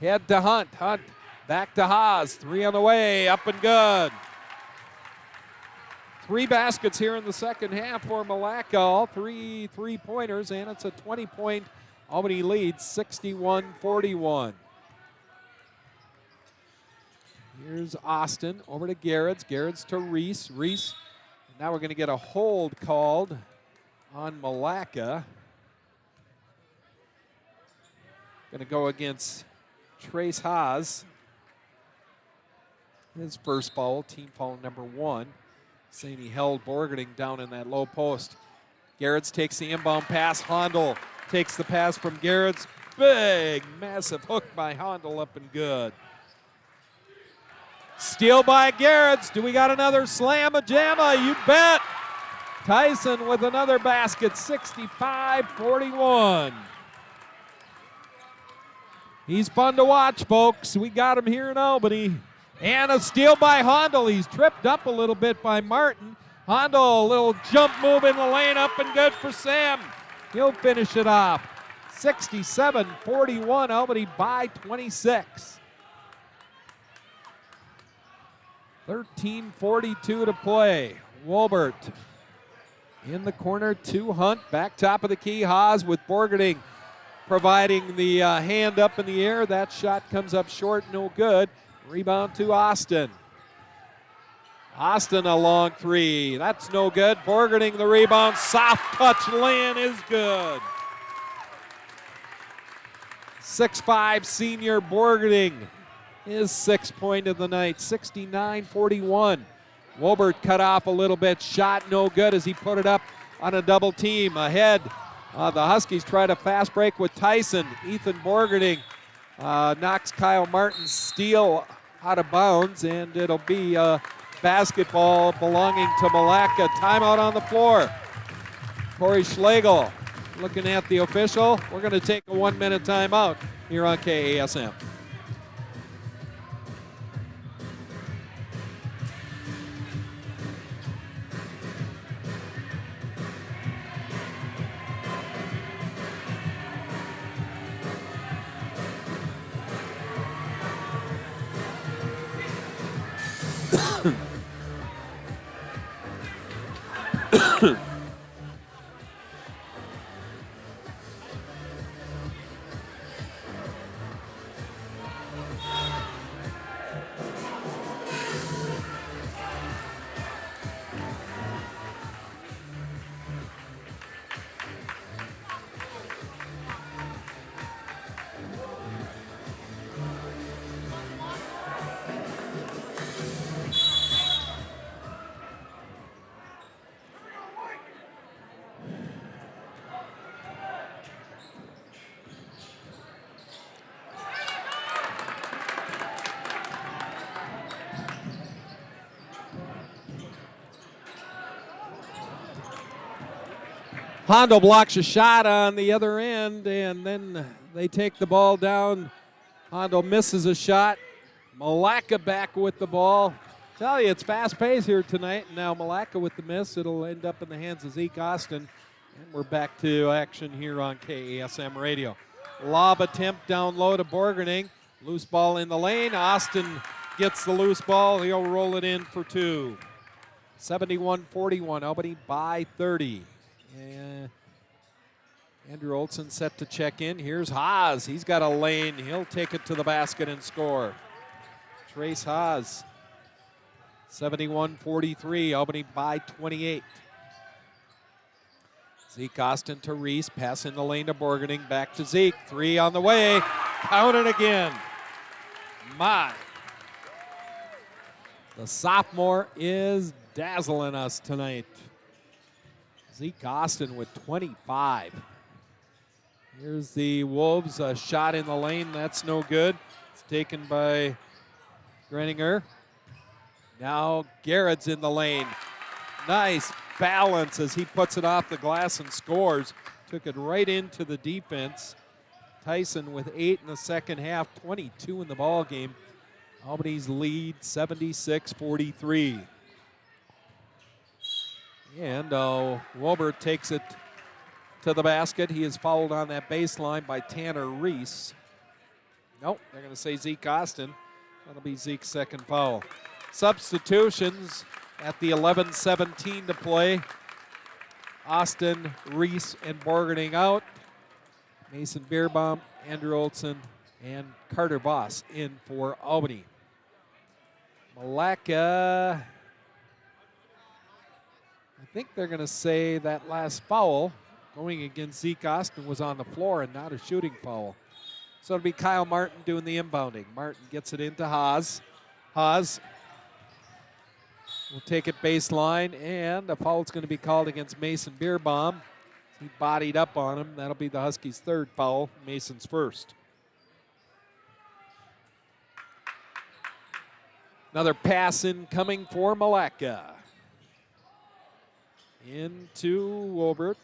Head to Hunt. Hunt back to Haas. Three on the way, up and good. 3 baskets here in the second half for Milaca, all 3 3-pointers, and it's a 20-point Albany lead, 61-41. Here's Austin over to Garrett's. Garrett's to Reese. Reese, now we're going to get a hold called on Milaca. Going to go against Trace Haas. His first foul, team foul number 1. Saying he held Borgening down in that low post. Garrett's takes the inbound pass. Hondel takes the pass from Garrett's. Big, massive hook by Hondel, up and good. Steal by Garrett's. Do we got another slam-a-jamma? You bet. Tyson with another basket, 65-41. He's fun to watch, folks. We got him here in Albany. And a steal by Hondel. He's tripped up a little bit by Martin. Hondel, a little jump move in the lane, up and good for Sam. He'll finish it off. 67-41, Albany by 26. 13:42 to play. Wolbert in the corner to Hunt. Back top of the key, Haas with Borgening providing the hand up in the air. That shot comes up short, no good. Rebound to Austin. Austin a long 3. That's no good. Borgening the rebound. Soft touch lay-in is good. 6'5" senior Borgening. His 6th point of the night. 69-41. Wolbert cut off a little bit. Shot no good as he put it up on a double team. Ahead, the Huskies try to fast break with Tyson. Ethan Borgening knocks Kyle Martin's steal out of bounds, and it'll be basketball belonging to Milaca. Timeout on the floor. Corey Schlegel looking at the official. We're going to take a 1-minute timeout here on KASM. Hondo blocks a shot on the other end, and then they take the ball down. Hondo misses a shot. Milaca back with the ball. Tell you, it's fast-paced here tonight. Now Milaca with the miss. It'll end up in the hands of Zeke Austin. And we're back to action here on KASM Radio. Lob attempt down low to Borgening. Loose ball in the lane. Austin gets the loose ball. He'll roll it in for 2. 71-41, Albany by 30. And Andrew Olson set to check in. Here's Haas. He's got a lane. He'll take it to the basket and score. Trace Haas. 71-43, Albany by 28. Zeke Austin to Reese. Pass in the lane to Borgening. Back to Zeke. 3 on the way. Count it again. My. The sophomore is dazzling us tonight. Zeke Austin with 25. Here's the Wolves. A shot in the lane. That's no good. It's taken by Greninger. Now Garrett's in the lane. Nice balance as he puts it off the glass and scores. Took it right into the defense. Tyson with 8 in the second half, 22 in the ball game. Albany's lead 76-43. And Wolbert takes it to the basket. He is fouled on that baseline by Tanner Reese. Nope, they're going to say Zeke Austin. That'll be Zeke's second foul. Substitutions at the 11:17 to play. Austin, Reese, and Borgening out. Mason Beerbaum, Andrew Olson, and Carter Voss in for Albany. Milaca, I think they're going to say that last foul going against Zeke Austin was on the floor and not a shooting foul. So it'll be Kyle Martin doing the inbounding. Martin gets it into Haas. Haas will take it baseline, and a foul's going to be called against Mason Beerbaum. He bodied up on him. That'll be the Huskies' third foul, Mason's first. Another pass incoming for Milaca. Into Wolbert.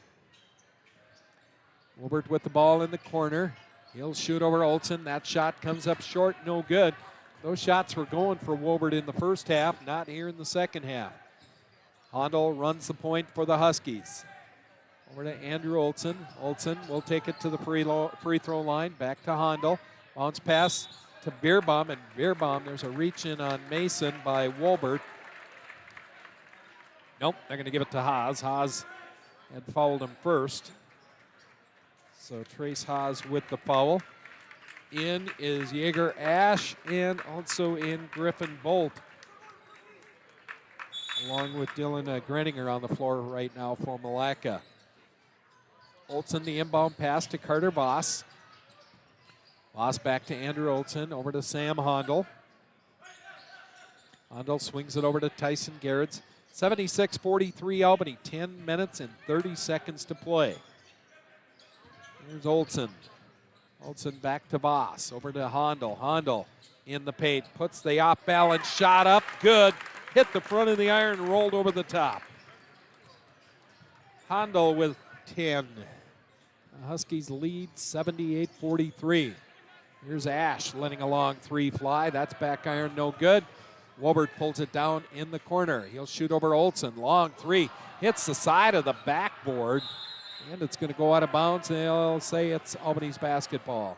Wolbert with the ball in the corner. He'll shoot over Olson. That shot comes up short, no good. Those shots were going for Wolbert in the first half, not here in the second half. Hondel runs the point for the Huskies. Over to Andrew Olson. Olson will take it to the free throw line. Back to Hondel. Bounce pass to Beerbaum, and Beerbaum, there's a reach in on Mason by Wolbert. Nope, they're going to give it to Haas. Haas had fouled him first. So Trace Haas with the foul. In is Jaeger Ash and also in Griffin Bolt, along with Dylan Greninger on the floor right now for Milaca. Olson, the inbound pass to Carter Voss. Voss back to Andrew Olson, over to Sam Hondel. Hondel swings it over to Tyson Garretts. 76-43 Albany, 10 minutes and 30 seconds to play. Here's Olson. Olson back to Voss, over to Hondel. Hondel in the paint, puts the off-balance shot up, good. Hit the front of the iron and rolled over the top. Hondel with 10. The Huskies lead 78-43. Here's Ash letting a long three fly. That's back iron, no good. Wolbert pulls it down in the corner. He'll shoot over Olson. Long three. Hits the side of the backboard. And it's going to go out of bounds. They'll say it's Albany's basketball.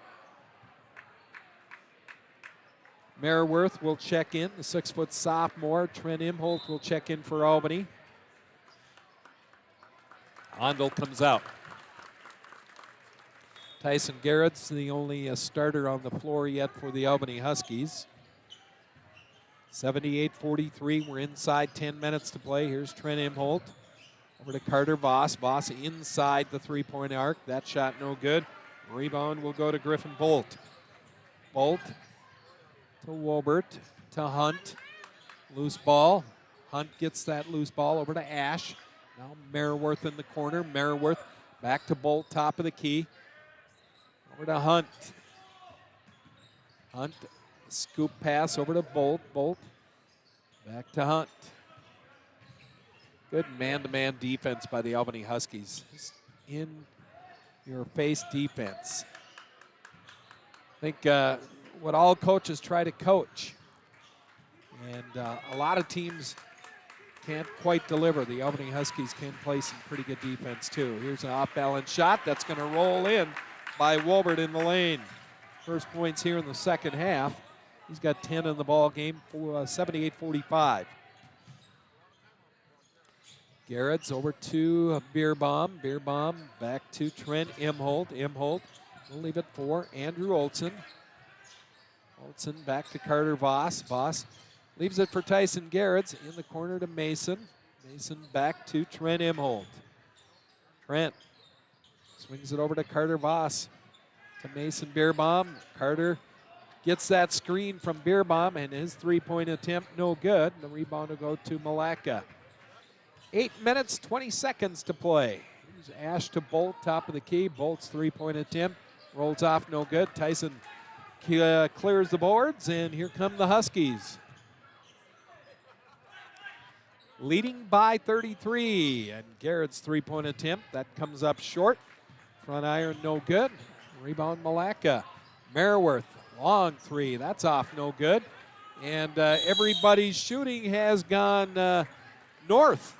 Merriworth will check in, the 6-foot sophomore. Trent Imholt will check in for Albany. Hondel comes out. Tyson Garrett's the only starter on the floor yet for the Albany Huskies. 78-43, we're inside 10 minutes to play. Here's Trent Imholt. Over to Carter Voss. Voss inside the three-point arc. That shot no good. Rebound will go to Griffin Bolt. Bolt to Wolbert, to Hunt. Loose ball. Hunt gets that loose ball over to Ash. Now Merriworth in the corner. Merriworth back to Bolt, top of the key. Over to Hunt. Hunt, scoop pass over to Bolt. Bolt back to Hunt. Good man-to-man defense by the Albany Huskies. Just in-your-face defense. I think what all coaches try to coach. And a lot of teams can't quite deliver. The Albany Huskies can play some pretty good defense, too. Here's an off-balance shot that's going to roll in by Wolbert in the lane. First points here in the second half. He's got 10 in the ball game for 78-45. Garrett's over to Beerbaum. Beerbaum back to Trent Imholt. Imholt will leave it for Andrew Olson. Olson back to Carter Voss. Voss leaves it for Tyson Garrett's in the corner to Mason. Mason back to Trent Imholt. Trent swings it over to Carter Voss. To Mason Beerbaum. Carter gets that screen from Beerbaum, and his three-point attempt no good. The rebound will go to Milaca. 8 minutes, 20 seconds to play. Here's Ash to Bolt, top of the key. Bolt's three-point attempt rolls off, no good. Tyson clears the boards, and here come the Huskies. Leading by 33, and Garrett's three-point attempt, that comes up short. Front iron, no good. Rebound, Milaca. Merriworth, long three, that's off, no good. And everybody's shooting has gone north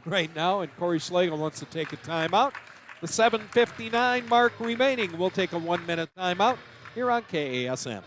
right now, and Corey Schlegel wants to take a timeout. The 7:59 mark remaining. We'll take a 1-minute timeout here on KASM.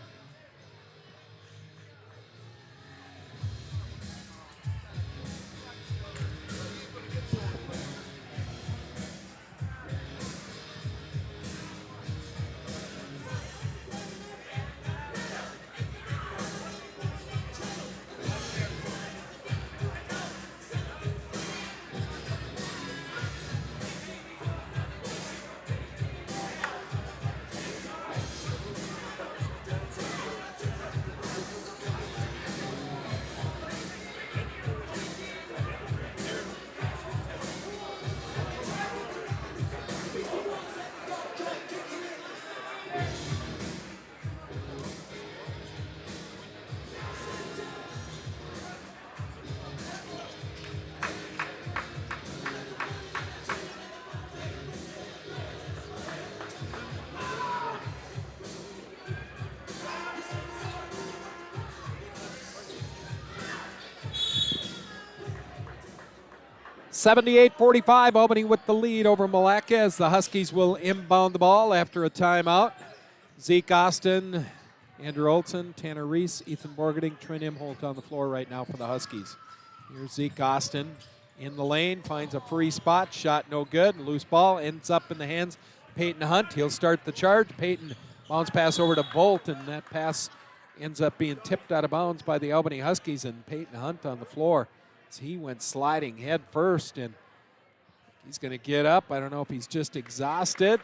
78-45, Albany with the lead over Milaca as the Huskies will inbound the ball after a timeout. Zeke Austin, Andrew Olson, Tanner Reese, Ethan Borgerding, Trent Imholt on the floor right now for the Huskies. Here's Zeke Austin in the lane, finds a free spot, shot no good, loose ball, ends up in the hands of Peyton Hunt. He'll start the charge. Peyton bounce pass over to Bolt, and that pass ends up being tipped out of bounds by the Albany Huskies, and Peyton Hunt on the floor. He went sliding head first, and he's going to get up. I don't know if he's just exhausted.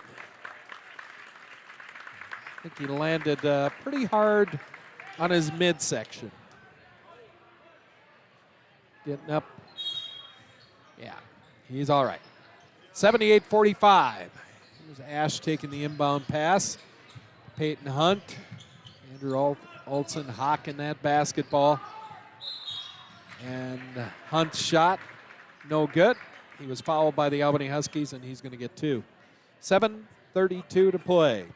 I think he landed pretty hard on his midsection. Getting up. Yeah, he's all right. 78-45. Here's Ash taking the inbound pass. Peyton Hunt, Andrew Olson hawking that basketball. And Hunt's shot, no good. He was fouled by the Albany Huskies, and he's going to get 2. 7:32 to play.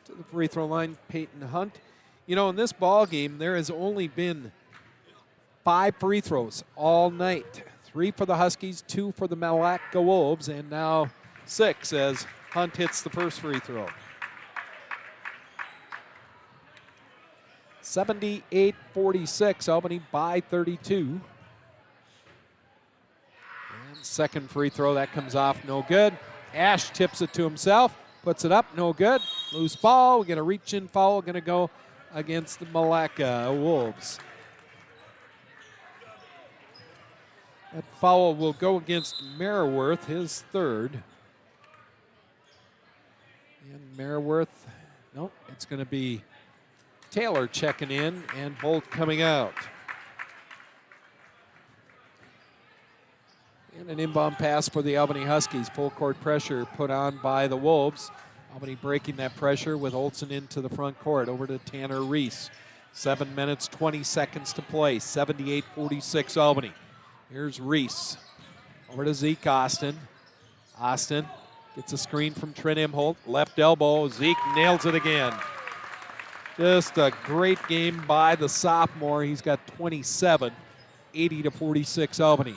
To the free throw line, Peyton Hunt. You know, in this ball game, there has only been 5 free throws all night. 3 for the Huskies, 2 for the Milaca Wolves, and now 6 as Hunt hits the first free throw. 78-46, Albany by 32. And second free throw, that comes off, no good. Ash tips it to himself, puts it up, no good. Loose ball, we get a reach-in foul, going to go against the Milaca Wolves. That foul will go against Merriworth, his third. And Merriworth, nope, it's going to be Taylor checking in and Bolt coming out. And an inbound pass for the Albany Huskies. Full court pressure put on by the Wolves. Albany breaking that pressure with Olson into the front court. Over to Tanner Reese. 7 minutes, 20 seconds to play. 78-46 Albany. Here's Reese. Over to Zeke Austin. Austin gets a screen from Trent Imholt. Left elbow. Zeke nails it again. Just a great game by the sophomore. He's got 27, 80-46 Albany.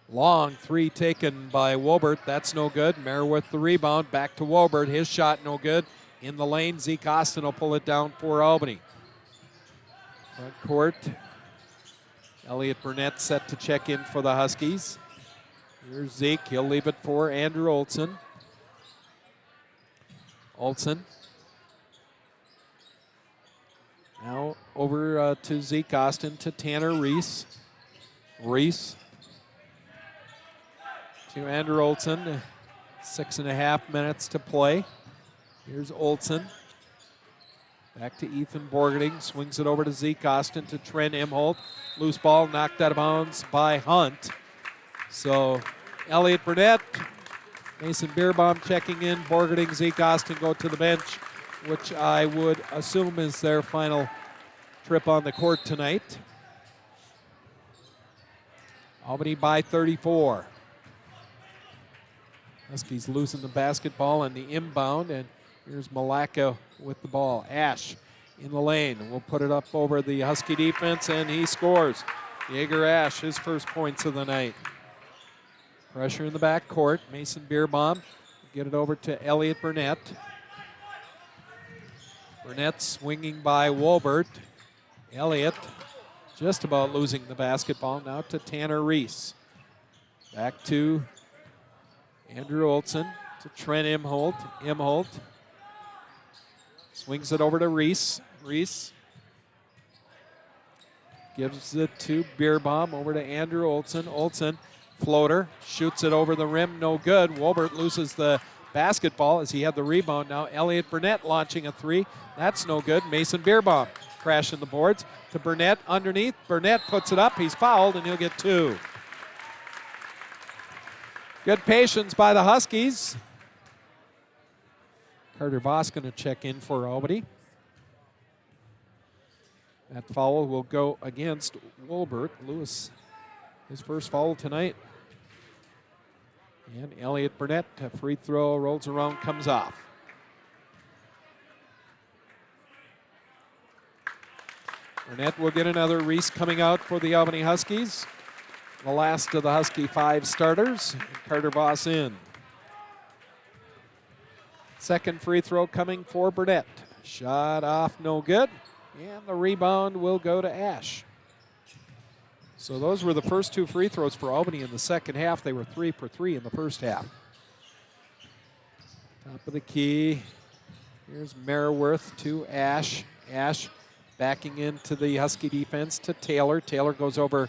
Long three taken by Wobert. That's no good. Merriworth the rebound. Back to Wobert. His shot no good. In the lane, Zeke Austin will pull it down for Albany. Front court. Elliot Burnett set to check in for the Huskies. Here's Zeke. He'll leave it for Andrew Olson. Olson. Now over to Zeke Austin to Tanner Reese. Reese to Andrew Olson. 6.5 minutes to play. Here's Olson. Back to Ethan Borgerding. Swings it over to Zeke Austin to Trent Imholt. Loose ball knocked out of bounds by Hunt. So Elliot Burnett, Mason Beerbaum checking in. Borgerding, Zeke Austin go to the bench, which I would assume is their final trip on the court tonight. Albany by 34. Huskies losing the basketball on the inbound, and here's Milaca with the ball. Ash in the lane. We'll put it up over the Husky defense, and he scores. Jaeger Ash, his first points of the night. Pressure in the back court. Mason Beerbaum get it over to Elliot Burnett. Burnett swinging by Wolbert. Elliott just about losing the basketball. Now to Tanner Reese. Back to Andrew Olson to Trent Imholt. Imholt swings it over to Reese. Reese gives it to Beerbaum. Over to Andrew Olson. Olson floater shoots it over the rim. No good. Wolbert loses the basketball as he had the rebound. Now Elliot Burnett launching a three. That's no good. Mason Beerbaum crashing the boards to Burnett underneath. Burnett puts it up. He's fouled, and he'll get 2. Good patience by the Huskies. Carter Voss going to check in for Albany. That foul will go against Wolbert. Lewis, his first foul tonight. And Elliot Burnett, a free throw, rolls around, comes off. Burnett will get another. Reese coming out for the Albany Huskies. the last of the Husky 5 starters. Carter Voss in. Second free throw coming for Burnett. Shot off, no good. And the rebound will go to Ash. So those were the first 2 free throws for Albany in the second half. They were 3 for 3 in the first half. Top of the key. Here's Merriworth to Ash. Ash backing into the Husky defense to Taylor. Taylor goes over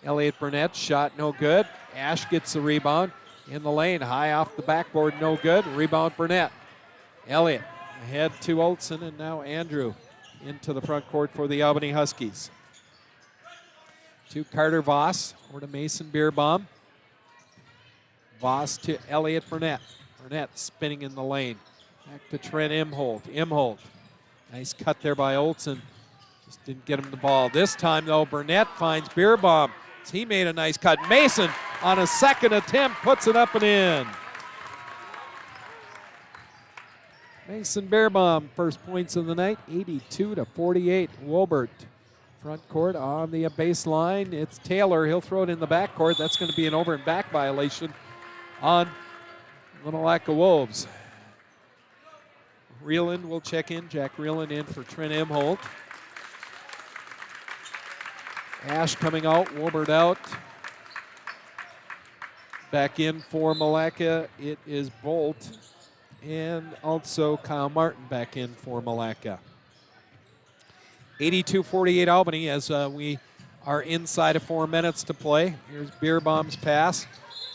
Elliot Burnett. Shot no good. Ash gets the rebound in the lane. High off the backboard, no good. Rebound Burnett. Elliott ahead to Olsen, and now Andrew into the front court for the Albany Huskies. To Carter Voss, over to Mason Beerbaum. Voss to Elliot Burnett. Burnett spinning in the lane. Back to Trent Imholt. Imholt. Nice cut there by Olsen. Just didn't get him the ball. This time, though, Burnett finds Beerbaum. He made a nice cut. Mason, on a second attempt, puts it up and in. Mason Beerbaum, first points of the night, 82-48. Wobert, front court on the baseline. It's Taylor. He'll throw it in the backcourt. That's going to be an over and back violation on the Milaca Wolves. Reeland will check in. Jack Reeland in for Trent Imholt. Ash coming out. Wobert out. Back in for Milaca. It is Bolt. And also Kyle Martin back in for Milaca. 82-48 Albany as we are inside of 4 minutes to play. Here's Beerbaum's pass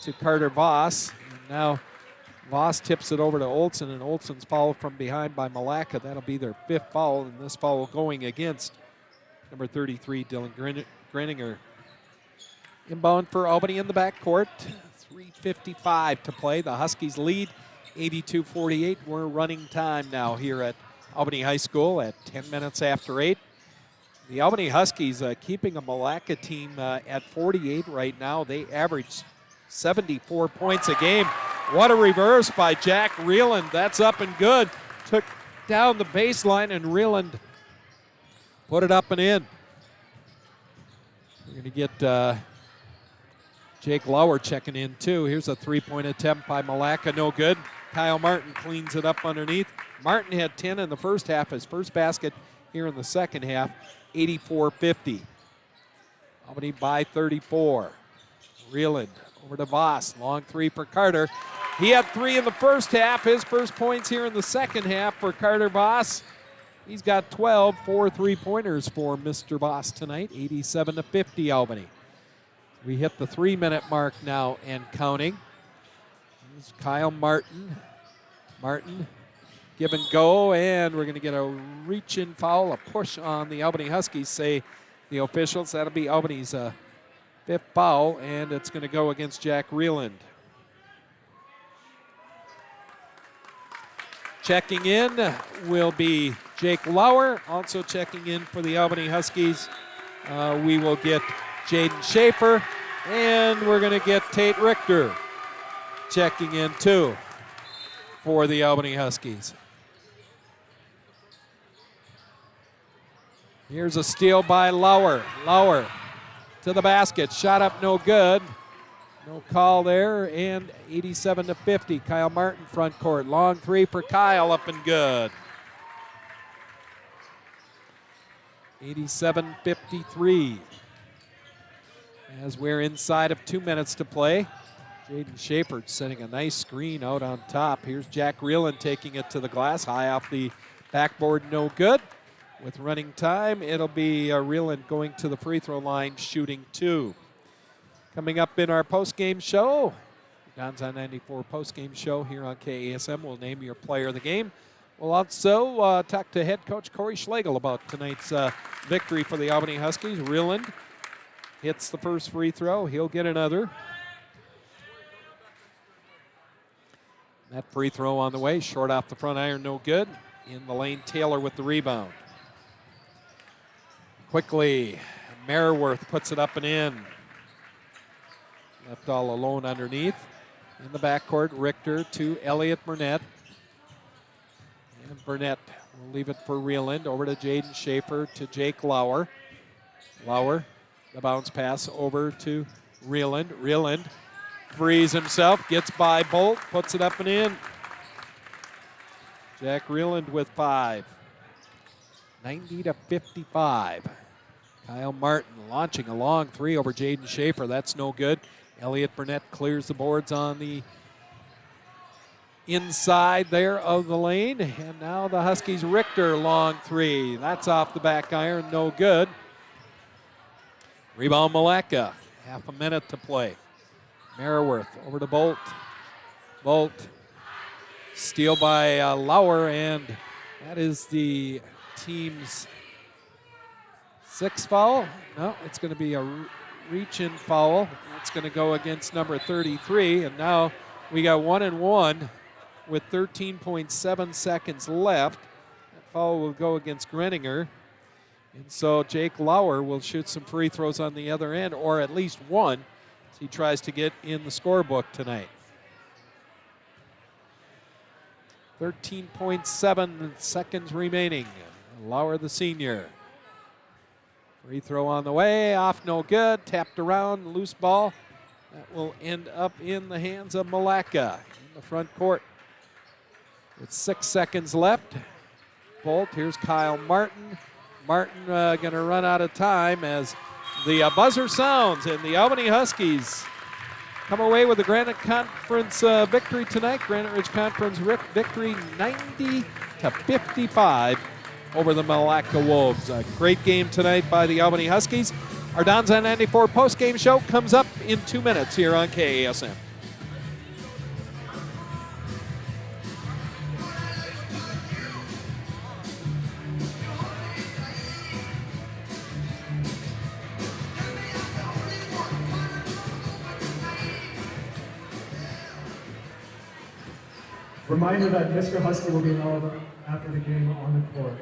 to Carter Voss. And now Voss tips it over to Olsen, and Olsen's fouled from behind by Milaca. That'll be their 5th foul, and this foul going against number 33, Dylan Greninger. Inbound for Albany in the backcourt. 3:55 to play. The Huskies lead 82-48. We're running time now here at Albany High School at 10 minutes after 8. The Albany Huskies keeping a Milaca team at 48 right now. They average 74 points a game. What a reverse by Jack Reeland. That's up and good. Took down the baseline, and Reeland put it up and in. We're going to get Jake Lauer checking in too. Here's a 3-point attempt by Milaca, no good. Kyle Martin cleans it up underneath. Martin had 10 in the first half. His first basket here in the second half, 84-50. Albany by 34. Reeland over to Voss. Long 3 for Carter. He had 3 in the first half. His first points here in the second half for Carter Voss. He's got 12, 4 3-pointers for Mr. Voss tonight, 87-50 Albany. We hit the 3-minute mark now and counting. Here's Kyle Martin. Martin, give and go, and we're going to get a reach-in foul, a push on the Albany Huskies, say the officials. That'll be Albany's 5th foul, and it's going to go against Jack Reeland. Checking in will be Jake Lauer. Also checking in for the Albany Huskies, we will get Jaden Schaefer, and we're going to get Tate Richter checking in too for the Albany Huskies. Here's a steal by Lauer. Lauer to the basket. Shot up, no good. No call there, and 87-50. Kyle Martin front court. Long 3 for Kyle, up and good. 87-53. As we're inside of 2 minutes to play. Jaden Schaefer setting a nice screen out on top. Here's Jack Reeland taking it to the glass. High off the backboard, no good. With running time, it'll be Reeland going to the free throw line, shooting 2. Coming up in our post-game show, Don's on 94 post-game show here on KASM. We'll name your player of the game. We'll also talk to head coach Corey Schlegel about tonight's victory for the Albany Huskies. Reeland hits the first free throw. He'll get another. That free throw on the way, short off the front iron, no good. In the lane, Taylor with the rebound. Quickly, Merriworth puts it up and in. Left all alone underneath. In the backcourt, Richter to Elliot Burnett. And Burnett will leave it for Reeland. Over to Jaden Schaefer to Jake Lauer. Lauer, the bounce pass over to Reeland frees himself, gets by Bolt, puts it up and in. Jack Reeland with 5. 90-55. Kyle Martin launching a long 3 over Jaden Schaefer. That's no good. Elliot Burnett clears the boards on the inside there of the lane. And now the Huskies, Richter, long 3. That's off the back iron, no good. Rebound Milaca. Half a minute to play. Merriworth over to Bolt. Bolt. Steal by Lauer, and that is the team's 6th foul. No, it's going to be a reach-in foul. It's going to go against number 33, and now we got 1-1 with 13.7 seconds left. That foul will go against Greninger. And so Jake Lauer will shoot some free throws on the other end, or at least one, as he tries to get in the scorebook tonight. 13.7 seconds remaining. Lauer, the senior. Free throw on the way, off no good, tapped around, loose ball. That will end up in the hands of Milaca in the front court. With 6 seconds left. Bolt, here's Kyle Martin. Martin going to run out of time as the buzzer sounds, and the Albany Huskies come away with the Granite Conference victory tonight. Granite Ridge Conference victory 90-55 over the Milaca Wolves. A great game tonight by the Albany Huskies. Our Don's on 94 post-game show comes up in 2 minutes here on KASM. Reminder that Mr. Husky will be allowed after the game on the court.